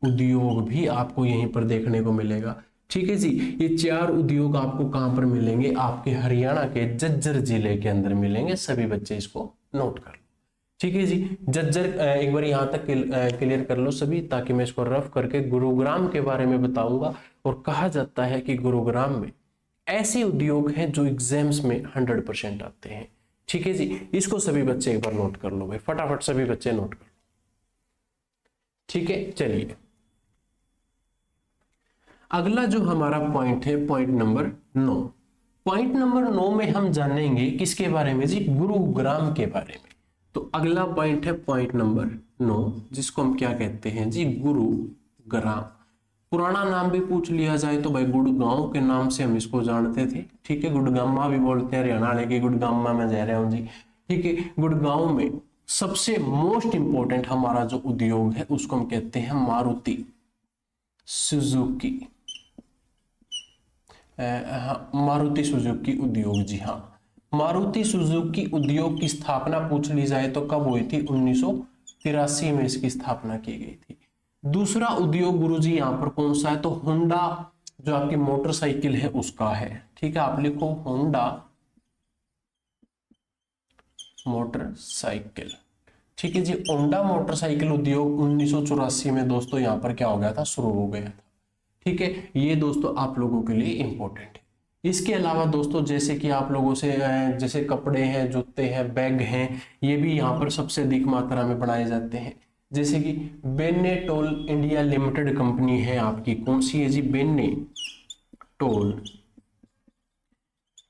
A: उद्योग भी आपको यहीं पर देखने को मिलेगा। ठीक है जी। ये 4 उद्योग आपको कहां पर मिलेंगे? आपके हरियाणा के जज्जर जिले के अंदर मिलेंगे। सभी बच्चे इसको नोट कर लो। ठीक है जी। जज्जर एक बार यहां तक क्लियर कर लो सभी, ताकि मैं इसको रफ करके गुरुग्राम के बारे में बताऊंगा। और कहा जाता है कि गुरुग्राम में ऐसे उद्योग हैं जो एग्जाम्स में 100% आते हैं। ठीक है जी। इसको सभी बच्चे एक बार नोट कर लो भाई, फटाफट सभी बच्चे नोट कर लो। ठीक है, चलिए अगला जो हमारा पॉइंट है पॉइंट नंबर 9। पॉइंट नंबर 9 में हम जानेंगे किसके बारे में जी? गुरुग्राम के बारे में। तो अगला पॉइंट है पॉइंट नंबर 9, जिसको हम क्या कहते हैं जी? गुरुग्राम। पुराना नाम भी पूछ लिया जाए तो भाई गुड़गांव के नाम से हम इसको जानते थे। ठीक है, गुड़गामा भी बोलते हैं, हरियाणा वाले की गुड़गामा में जा रहा हूं जी। ठीक है, गुड़गांव में सबसे मोस्ट इंपॉर्टेंट हमारा जो उद्योग है उसको हम कहते हैं मारुति सुजुकी। मारुति सुजुकी उद्योग। जी हाँ, मारुति सुजुकी उद्योग की स्थापना पूछ ली जाए तो कब हुई थी? 1983 में इसकी स्थापना की गई थी। दूसरा उद्योग गुरुजी यहाँ पर कौन सा है? तो होंडा जो आपकी मोटरसाइकिल है उसका है। ठीक है, आप लिखो होंडा मोटरसाइकिल। ठीक है जी। होंडा मोटरसाइकिल उद्योग 1984 में दोस्तों यहाँ पर क्या हो गया था? शुरू हो गया था। ठीक है, ये दोस्तों आप लोगों के लिए इंपॉर्टेंट है। इसके अलावा दोस्तों जैसे कि आप लोगों से जैसे कपड़े हैं, जूते हैं, बैग हैं, ये भी यहाँ पर सबसे अधिक मात्रा में बनाए जाते हैं। जैसे कि बेनेटोल इंडिया लिमिटेड कंपनी है आपकी, कौन सी है जी? बेनेटोल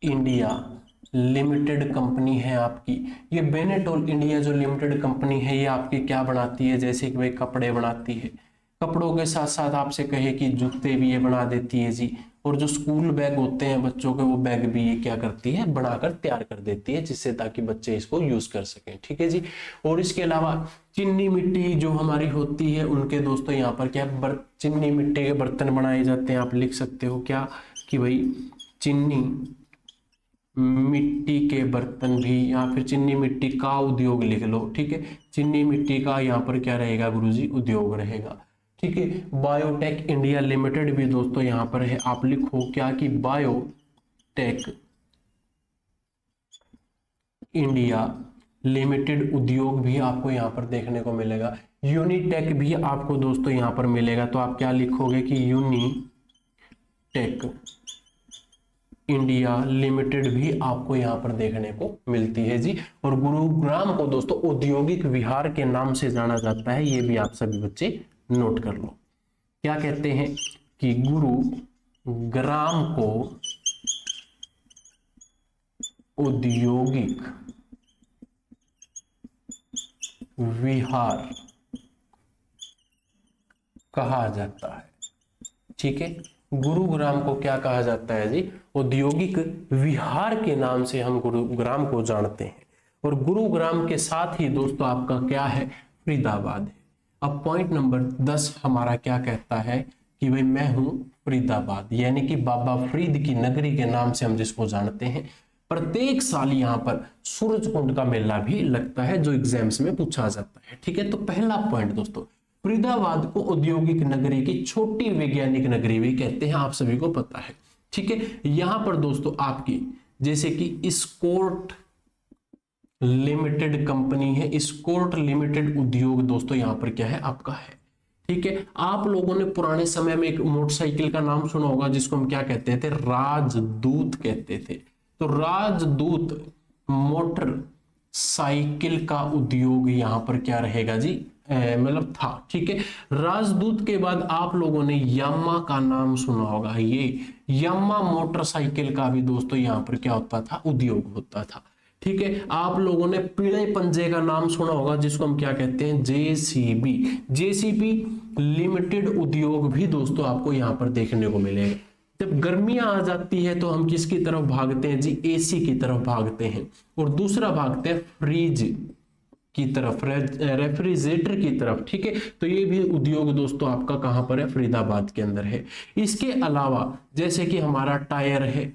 A: इंडिया लिमिटेड कंपनी है आपकी। ये बेनेटोल इंडिया जो लिमिटेड कंपनी है ये आपकी क्या बनाती है? जैसे कि भाई कपड़े बनाती है, कपड़ों के साथ साथ आपसे कहे कि जूते भी ये बना देती है जी। और जो स्कूल बैग होते हैं बच्चों के, वो बैग भी ये क्या करती है? बनाकर तैयार कर देती है, जिससे ताकि बच्चे इसको यूज कर सकें। ठीक है जी। और इसके अलावा चीनी मिट्टी जो हमारी होती है उनके दोस्तों यहाँ पर क्या चीनी मिट्टी के बर्तन बनाए जाते हैं। आप लिख सकते हो क्या कि भाई चीनी मिट्टी के बर्तन भी, या फिर चीनी मिट्टी का उद्योग लिख लो। ठीक है, चीनी मिट्टी का यहाँ पर क्या रहेगा गुरुजी? उद्योग रहेगा। ठीक है, बायोटेक इंडिया लिमिटेड भी दोस्तों यहाँ पर है। आप लिखो क्या कि बायोटेक इंडिया लिमिटेड उद्योग भी आपको यहाँ पर देखने को मिलेगा। यूनिटेक भी आपको दोस्तों यहाँ पर मिलेगा। तो आप क्या लिखोगे कि यूनिटेक इंडिया लिमिटेड भी आपको यहाँ पर देखने को मिलती है जी। और गुरुग्राम को दोस्तों औद्योगिक विहार के नाम से जाना जाता है, ये भी आप सभी बच्चे नोट कर लो। क्या कहते हैं कि गुरुग्राम को औद्योगिक विहार कहा जाता है। ठीक है, गुरुग्राम को क्या कहा जाता है जी? औद्योगिक विहार के नाम से हम गुरुग्राम को जानते हैं। और गुरुग्राम के साथ ही दोस्तों आपका क्या है? फरीदाबाद है। अब पॉइंट नंबर 10 हमारा क्या कहता है कि भाई मैं हूं फरीदाबाद, यानी कि बाबा फरीद की नगरी के नाम से हम जिसको जानते हैं। प्रत्येक साल यहाँ पर सूरज कुंड का मेला भी लगता है, जो एग्जाम्स में पूछा जाता है। ठीक है, तो पहला पॉइंट दोस्तों, फरीदाबाद को औद्योगिक नगरी की छोटी वैज्ञानिक नगरी भी कहते हैं, आप सभी को पता है। ठीक है, यहां पर दोस्तों आपकी जैसे कि स्कोर्ट लिमिटेड कंपनी है, स्कोर्ट लिमिटेड उद्योग दोस्तों यहां पर क्या है? आपका है। ठीक है, आप लोगों ने पुराने समय में एक मोटरसाइकिल का नाम सुना होगा जिसको हम क्या कहते थे? राजदूत कहते थे। तो राजदूत मोटर साइकिल का उद्योग यहां पर क्या रहेगा जी? मतलब था। ठीक है, राजदूत के बाद आप लोगों ने यामा का नाम सुना होगा। ये यामा मोटरसाइकिल का भी दोस्तों यहां पर क्या होता था? उद्योग होता था। ठीक है, आप लोगों ने पीले पंजे का नाम सुना होगा जिसको हम क्या कहते हैं? जेसीबी। जेसीबी लिमिटेड उद्योग भी दोस्तों आपको यहां पर देखने को मिलेगा। जब गर्मियां आ जाती है तो हम किसकी तरफ भागते हैं जी? एसी की तरफ भागते हैं। और दूसरा भागते हैं फ्रिज की तरफ, रेफ्रिजरेटर की तरफ। ठीक है, तो ये भी उद्योग दोस्तों आपका कहां पर है? फरीदाबाद के अंदर है। इसके अलावा जैसे कि हमारा टायर है,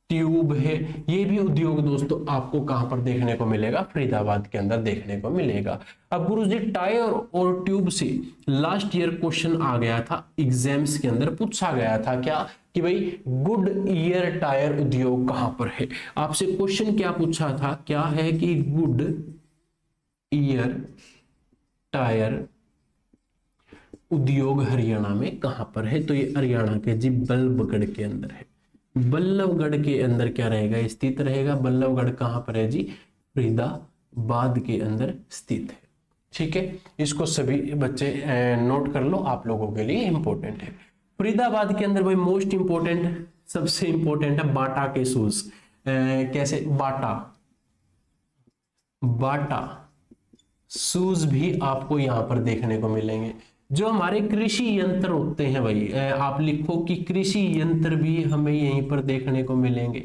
A: ट्यूब है, ये भी उद्योग दोस्तों आपको कहां पर देखने को मिलेगा? फरीदाबाद के अंदर देखने को मिलेगा। अब गुरुजी टायर और ट्यूब से लास्ट ईयर क्वेश्चन आ गया था, एग्जाम्स के अंदर पूछा गया था क्या कि भाई गुड ईयर टायर उद्योग कहां पर है? आपसे क्वेश्चन क्या पूछा था? क्या है कि गुड ईयर टायर उद्योग हरियाणा में कहां पर है? तो ये हरियाणा के जी बल्लभगढ़ के अंदर है। बल्लभगढ़ के अंदर क्या रहेगा? स्थित रहेगा। बल्लभगढ़ कहां पर है जी? फरीदाबाद के अंदर स्थित है। ठीक है, इसको सभी बच्चे नोट कर लो, आप लोगों के लिए इंपॉर्टेंट है। फरीदाबाद के अंदर भाई मोस्ट इंपॉर्टेंट, सबसे इंपॉर्टेंट है बाटा के शूज। कैसे? बाटा शूज भी आपको यहां पर देखने को मिलेंगे। जो हमारे कृषि यंत्र होते हैं भाई, आप लिखो कि कृषि यंत्र भी हमें यहीं पर देखने को मिलेंगे।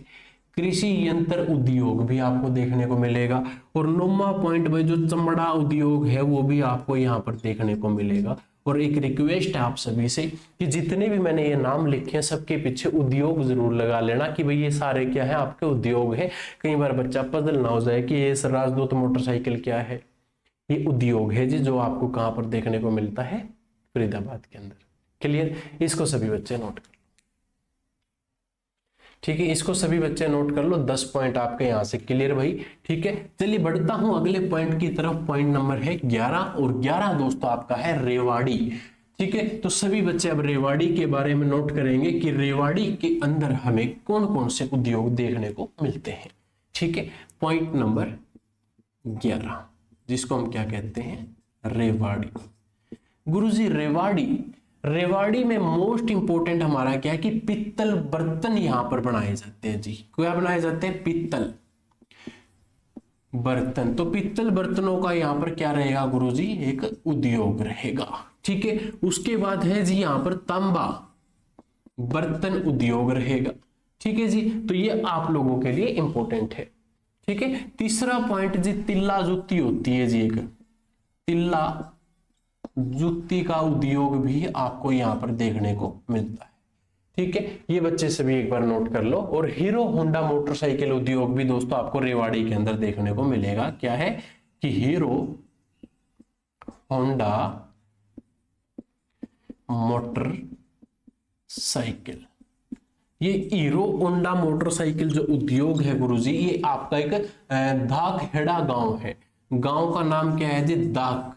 A: कृषि यंत्र उद्योग भी आपको देखने को मिलेगा। और 9वां पॉइंट भाई जो चमड़ा उद्योग है वो भी आपको यहाँ पर देखने को मिलेगा। और एक रिक्वेस्ट है आप सभी से कि जितने भी मैंने ये नाम लिखे हैं सबके पीछे उद्योग जरूर लगा लेना कि भाई ये सारे क्या है? आपके उद्योग है। कई बार बच्चा पजल ना हो जाए कि ये राजदूत मोटरसाइकिल क्या है? ये उद्योग है जी, जो आपको कहां पर देखने को मिलता है? फरीदाबाद के अंदर। क्लियर? इसको सभी बच्चे नोट कर लो। ठीक है, इसको सभी बच्चे नोट कर लो। 10 पॉइंट आपके यहां से क्लियर भाई। ठीक है, चलिए बढ़ता हूं अगले पॉइंट की तरफ। पॉइंट नंबर है 11, और 11 दोस्तों आपका है रेवाड़ी। ठीक है, तो सभी बच्चे अब रेवाड़ी के बारे में नोट करेंगे कि रेवाड़ी के अंदर हमें कौन कौन से उद्योग देखने को मिलते हैं। ठीक है, पॉइंट नंबर 11 जिसको हम क्या कहते हैं? रेवाड़ी। गुरुजी रेवाड़ी में मोस्ट इंपोर्टेंट हमारा क्या है कि पित्तल बर्तन यहां पर बनाए जाते हैं जी। क्या बनाए जाते हैं? पित्तल बर्तन। तो पित्तल बर्तनों का यहां पर क्या रहेगा गुरुजी? एक उद्योग रहेगा। ठीक है, उसके बाद है जी यहां पर तांबा बर्तन उद्योग रहेगा। ठीक है जी, तो ये आप लोगों के लिए इंपॉर्टेंट है। ठीक है, तीसरा पॉइंट जी तिल्ला जुत्ती होती है जी, एक तिल्ला जुत्ती का उद्योग भी आपको यहां पर देखने को मिलता है। ठीक है, ये बच्चे सभी एक बार नोट कर लो। और हीरो होंडा मोटरसाइकिल उद्योग भी दोस्तों आपको रेवाड़ी के अंदर देखने को मिलेगा। क्या है कि हीरो होंडा मोटरसाइकिल, ये हीरो होंडा मोटरसाइकिल जो उद्योग है गुरुजी, ये आपका एक दाखहेड़ा गांव है। गांव का नाम क्या है जी? दाखहेड़ा।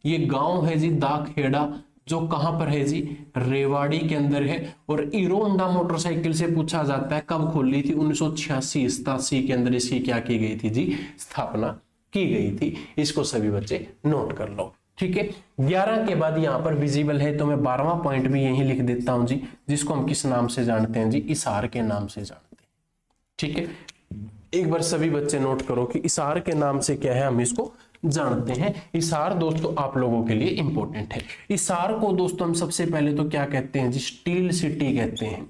A: ये गांव है जी दाखहेड़ा, जो कहां पर है जी, रेवाड़ी के अंदर है। और हीरो होंडा मोटरसाइकिल से पूछा जाता है कब खोली थी, 1986-87 के अंदर इसकी क्या की गई थी जी, स्थापना की गई थी। इसको सभी बच्चे नोट कर लो, ठीक है। 11 के बाद यहां पर विजिबल है, तो मैं 12वां पॉइंट भी यहीं लिख देता हूं जी, जिसको हम किस नाम से जानते हैं जी, इसार के नाम से जानते हैं, ठीक है। एक बार सभी बच्चे नोट करो कि इसार के नाम से क्या है, हम इसको जानते हैं। इसार दोस्तों आप लोगों के लिए इंपॉर्टेंट है। इसार को दोस्तों हम सबसे पहले तो क्या कहते हैं जी, स्टील सिटी कहते हैं,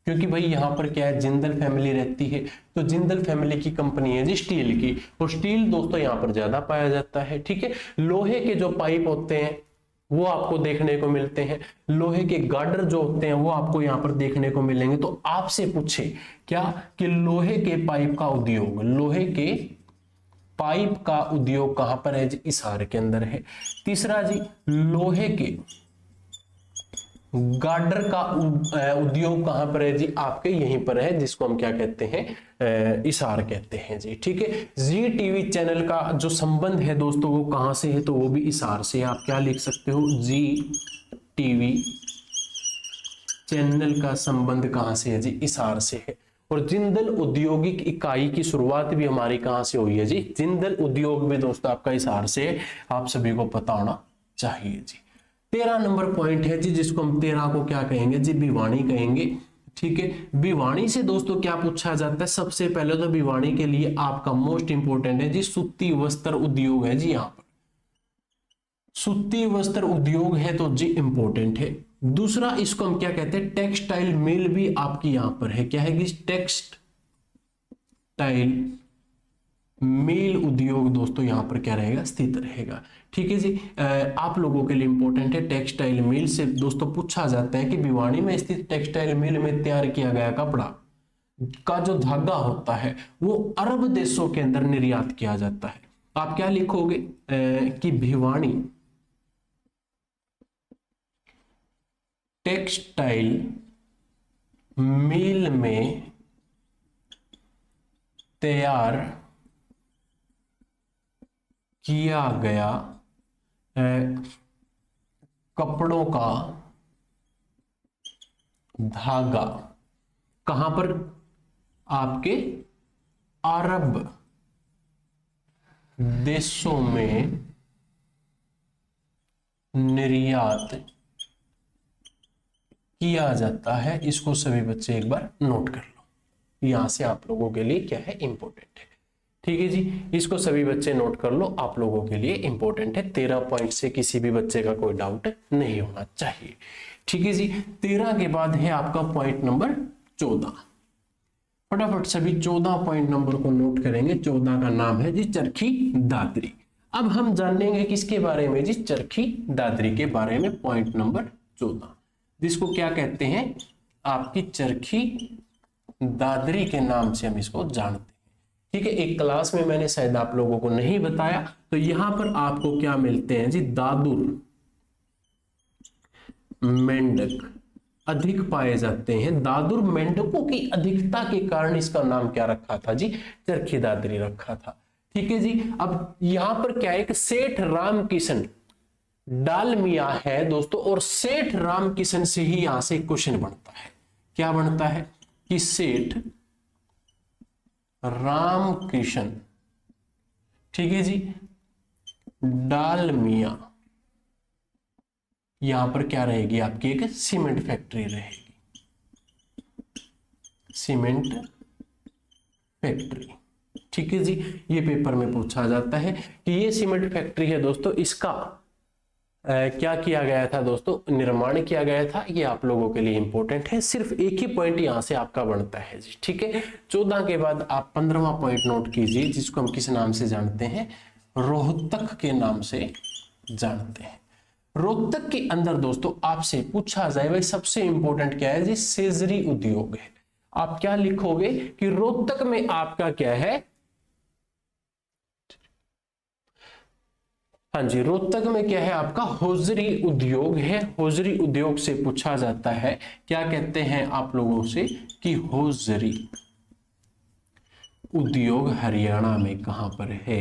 A: क्योंकि भाई यहां पर क्या है, जिंदल फैमिली रहती है, तो जिंदल फैमिली की कंपनी है जी स्टील की, और स्टील दोस्तों यहां पर ज्यादा पाया जाता है, ठीक है। लोहे के जो पाइप होते हैं वो आपको देखने को मिलते हैं, लोहे के गार्डर जो होते हैं वो आपको यहां पर देखने को मिलेंगे। तो आपसे पूछे क्या कि लोहे के पाइप का उद्योग, लोहे के पाइप का उद्योग कहां पर है जी, इसार के अंदर है। तीसरा जी, लोहे के गार्डर का उद्योग कहां पर है जी, आपके यहीं पर है, जिसको हम क्या कहते हैं, इसार कहते हैं जी, ठीक है। जी टीवी चैनल का जो संबंध है दोस्तों वो कहां से है, तो वो भी इसार से है। आप क्या लिख सकते हो, जी टीवी चैनल का संबंध कहां से है जी, इसार से है। और जिंदल औद्योगिक इकाई की शुरुआत भी हमारी कहां से हुई है जी, जिंदल उद्योग भी दोस्तों आपका इसार से है, आप सभी को पता होना चाहिए जी। 13 नंबर पॉइंट है जी, जिसको हम 13 को क्या कहेंगे जी, भिवानी कहेंगे, ठीक है। भिवानी से दोस्तों क्या पूछा जाता है, सबसे पहले तो भिवानी के लिए आपका मोस्ट इंपोर्टेंट है जी, सूती वस्त्र उद्योग है जी, यहां पर सूती वस्त्र उद्योग है तो जी इंपॉर्टेंट है। दूसरा इसको हम क्या कहते हैं, टेक्सटाइल मिल भी आपकी यहां पर है, क्या है कि टेक्सटाइल मिल उद्योग दोस्तों यहां पर क्या रहेगा, स्थित रहेगा, ठीक है जी। आप लोगों के लिए इंपॉर्टेंट है, टेक्सटाइल मिल से दोस्तों पूछा जाता है कि भिवानी में स्थित टेक्सटाइल मिल में तैयार किया गया कपड़ा का जो धागा होता है वो अरब देशों के अंदर निर्यात किया जाता है। आप क्या लिखोगे कि भिवानी टेक्सटाइल मिल में तैयार किया गया कपड़ों का धागा कहां पर, आपके अरब देशों में निर्यात किया जाता है। इसको सभी बच्चे एक बार नोट कर लो, यहां से आप लोगों के लिए क्या है, इंपॉर्टेंट है, ठीक है जी। इसको सभी बच्चे नोट कर लो, आप लोगों के लिए इंपॉर्टेंट है। 13 पॉइंट से किसी भी बच्चे का कोई डाउट नहीं होना चाहिए, ठीक है जी। 13 के बाद है आपका पॉइंट नंबर 14, फटाफट सभी 14 पॉइंट नंबर को नोट करेंगे। 14 का नाम है जी चरखी दादरी। अब हम जानेंगे किसके बारे में जी, चरखी दादरी के बारे में। पॉइंट नंबर 14 जिसको क्या कहते हैं, आपकी चरखी दादरी के नाम से हम इसको जानते हैं, ठीक है। एक क्लास में मैंने शायद आप लोगों को नहीं बताया, तो यहां पर आपको क्या मिलते हैं जी, दादुर मेंढक अधिक पाए जाते हैं। दादुर मेंढकों की अधिकता के कारण इसका नाम क्या रखा था जी, चरखी दादरी रखा था, ठीक है जी। अब यहां पर क्या है, एक सेठ रामकिशन डालमिया है दोस्तों, और सेठ रामकिशन से ही यहां से क्वेश्चन बनता है, क्या बनता है कि सेठ रामकिशन, ठीक है जी, डालमिया, यहां पर क्या रहेगी आपकी, एक सीमेंट फैक्ट्री रहेगी, सीमेंट फैक्ट्री, ठीक है जी। ये पेपर में पूछा जाता है कि ये सीमेंट फैक्ट्री है दोस्तों, इसका क्या किया गया था दोस्तों, निर्माण किया गया था। ये आप लोगों के लिए इंपॉर्टेंट है, सिर्फ एक ही पॉइंट यहां से आपका बनता है जी, ठीक है। 14 के बाद आप 15वां पॉइंट नोट कीजिए, जिसको हम किस नाम से जानते हैं, रोहतक के नाम से जानते हैं। रोहतक के अंदर दोस्तों आपसे पूछा जाए भाई सबसे इंपॉर्टेंट क्या है जी, सेजरी उद्योग है। आप क्या लिखोगे कि रोहतक में आपका क्या है, हाँ जी, रोहतक में क्या है आपका, होजरी उद्योग है। होजरी उद्योग से पूछा जाता है, क्या कहते हैं आप लोगों से कि होजरी उद्योग हरियाणा में कहां पर है,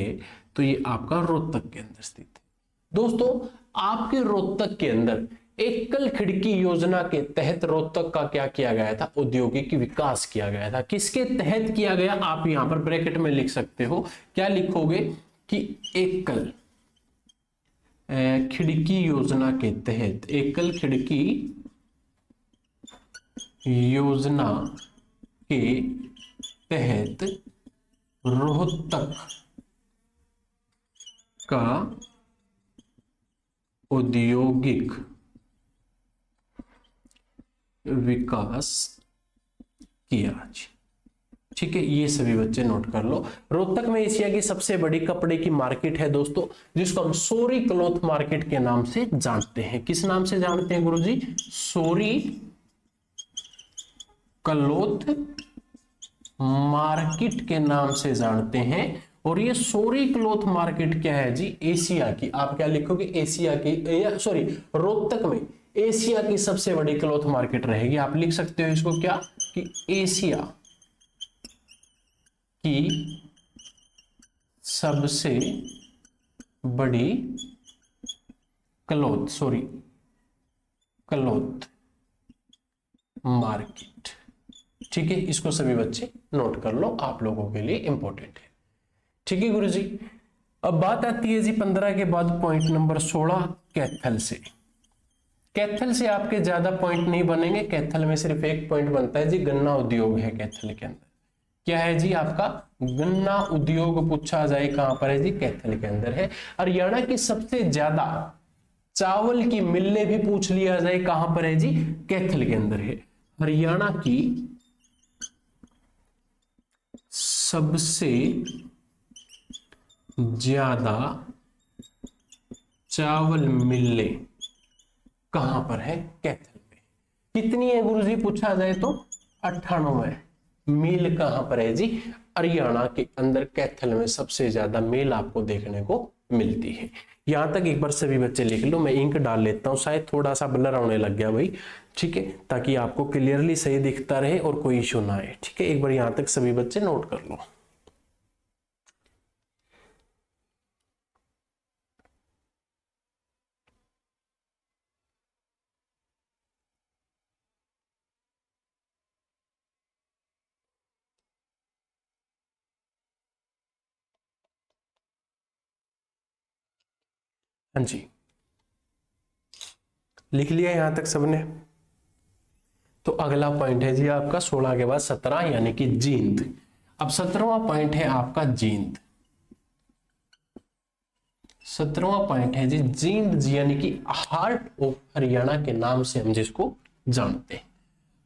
A: तो ये आपका रोहतक के अंदर स्थित है। दोस्तों आपके रोहतक के अंदर एकल खिड़की योजना के तहत रोहतक का क्या किया गया था, औद्योगिक विकास किया गया था। किसके तहत किया गया, आप यहां पर ब्रैकेट में लिख सकते हो, क्या लिखोगे कि एकल खिड़की योजना के तहत, एकल खिड़की योजना के तहत रोहतक का औद्योगिक विकास किया। ठीक है, ये सभी बच्चे नोट कर लो। रोहतक में एशिया की सबसे बड़ी कपड़े की मार्केट है दोस्तों, जिसको हम सोरी क्लॉथ मार्केट के नाम से जानते हैं। किस नाम से जानते हैं गुरुजी, सोरी क्लॉथ मार्केट के नाम से जानते हैं। और ये सोरी क्लॉथ मार्केट क्या है जी, एशिया की, आप क्या लिखोगे, एशिया की, या सॉरी रोहतक में एशिया की सबसे बड़ी क्लॉथ मार्केट रहेगी। आप लिख सकते हो इसको क्या, कि एशिया की सबसे बड़ी क्लॉथ मार्केट। ठीक है, इसको सभी बच्चे नोट कर लो, आप लोगों के लिए इंपॉर्टेंट है। ठीक है गुरुजी, अब बात आती है जी 15 के बाद पॉइंट नंबर 16, कैथल से। कैथल से आपके ज्यादा पॉइंट नहीं बनेंगे, कैथल में सिर्फ एक पॉइंट बनता है जी, गन्ना उद्योग है कैथल के अंदर। क्या है जी, आपका गन्ना उद्योग पूछा जाए कहां पर है जी, कैथल के अंदर है। हरियाणा की सबसे ज्यादा चावल की मिलें भी पूछ लिया जाए कहां पर है जी, कैथल के अंदर है। हरियाणा की सबसे ज्यादा चावल मिलें कहां पर है, कैथल में। कितनी है गुरुजी पूछा जाए तो 98 मील कहां पर है जी, हरियाणा के अंदर कैथल में सबसे ज्यादा मील आपको देखने को मिलती है। यहां तक एक बार सभी बच्चे लिख लो, मैं इंक डाल लेता हूं, शायद थोड़ा सा ब्लर होने लग गया भाई। ठीक है, ताकि आपको क्लियरली सही दिखता रहे और कोई इश्यू ना आए। ठीक है, एक बार यहां तक सभी बच्चे नोट कर लो। हाँ जी, लिख लिया यहां तक सबने। तो अगला पॉइंट है जी आपका 16 के बाद 17, यानी कि जींद। अब 17वां पॉइंट है आपका जींद। 17वां पॉइंट है जी जींद, यानी कि हार्ट ऑफ हरियाणा के नाम से हम जिसको जानते हैं।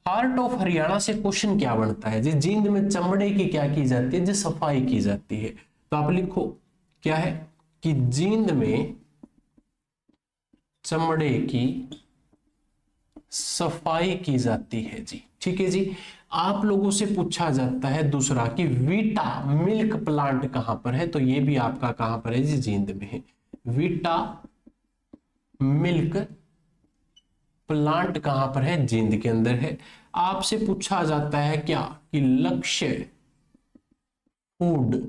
A: हार्ट ऑफ हरियाणा से क्वेश्चन क्या बनता है जी, जींद में चमड़े की क्या की जाती है जी, सफाई की जाती है। तो आप लिखो क्या है, कि जींद में चमड़े की सफाई की जाती है जी। ठीक है जी, आप लोगों से पूछा जाता है दूसरा कि वीटा मिल्क प्लांट कहां पर है, तो ये भी आपका कहां पर है जी, जींद में है। वीटा मिल्क प्लांट कहां पर है, जींद के अंदर है। आपसे पूछा जाता है क्या, कि लक्ष्य फूड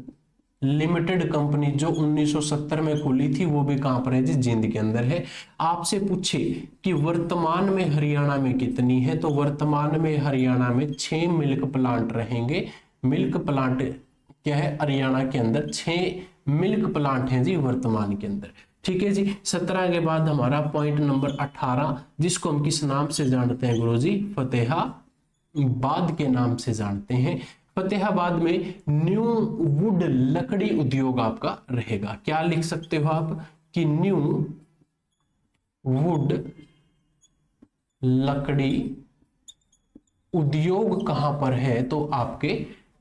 A: लिमिटेड कंपनी जो 1970 में खुली थी, वो भी कहां पर है जी, जींद के अंदर है। आपसे पूछे कि वर्तमान में हरियाणा में कितनी है, तो वर्तमान में हरियाणा में 6 मिल्क प्लांट रहेंगे। मिल्क प्लांट क्या है, हरियाणा के अंदर 6 मिल्क प्लांट हैं जी वर्तमान के अंदर। ठीक है जी, 17 के बाद हमारा पॉइंट नंबर 18, जिसको हम किस नाम से जानते हैं गुरुजी, फतेहाबाद के नाम से जानते हैं। फतेहाबाद में न्यू वुड लकड़ी उद्योग आपका रहेगा। क्या लिख सकते हो आप, कि न्यू वुड लकड़ी उद्योग कहां पर है, तो आपके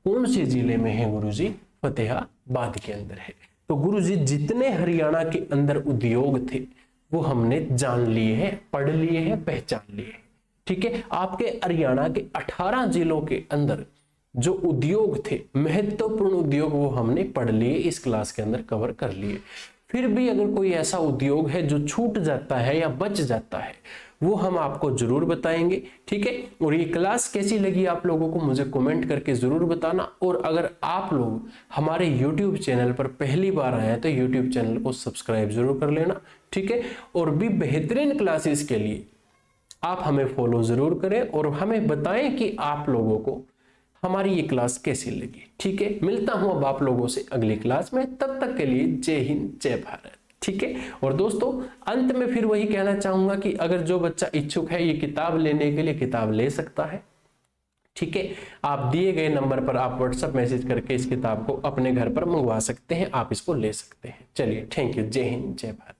A: कौन से जिले में है गुरुजी, फतेहाबाद के अंदर है। तो गुरुजी जितने हरियाणा के अंदर उद्योग थे वो हमने जान लिए हैं, पढ़ लिए हैं, पहचान लिए हैं। ठीक है, आपके हरियाणा के 18 जिलों के अंदर जो उद्योग थे, महत्वपूर्ण उद्योग, वो हमने पढ़ लिए, इस क्लास के अंदर कवर कर लिए। फिर भी अगर कोई ऐसा उद्योग है जो छूट जाता है या बच जाता है, वो हम आपको जरूर बताएंगे। ठीक है, और ये क्लास कैसी लगी आप लोगों को मुझे कमेंट करके जरूर बताना। और अगर आप लोग हमारे YouTube चैनल पर पहली बार आए हैं तो YouTube चैनल को सब्सक्राइब जरूर कर लेना। ठीक है, और भी बेहतरीन क्लासेस के लिए आप हमें फॉलो जरूर करें और हमें बताएं कि आप लोगों को हमारी ये क्लास कैसी लगी। ठीक है, मिलता हूं अब आप लोगों से अगली क्लास में, तब तक के लिए जय हिंद जय भारत। ठीक है, और दोस्तों अंत में फिर वही कहना चाहूंगा कि अगर जो बच्चा इच्छुक है ये किताब लेने के लिए किताब ले सकता है। ठीक है, आप दिए गए नंबर पर आप व्हाट्सएप मैसेज करके इस किताब को अपने घर पर मंगवा सकते हैं, आप इसको ले सकते हैं। चलिए, थैंक यू, जय हिंद जय भारत।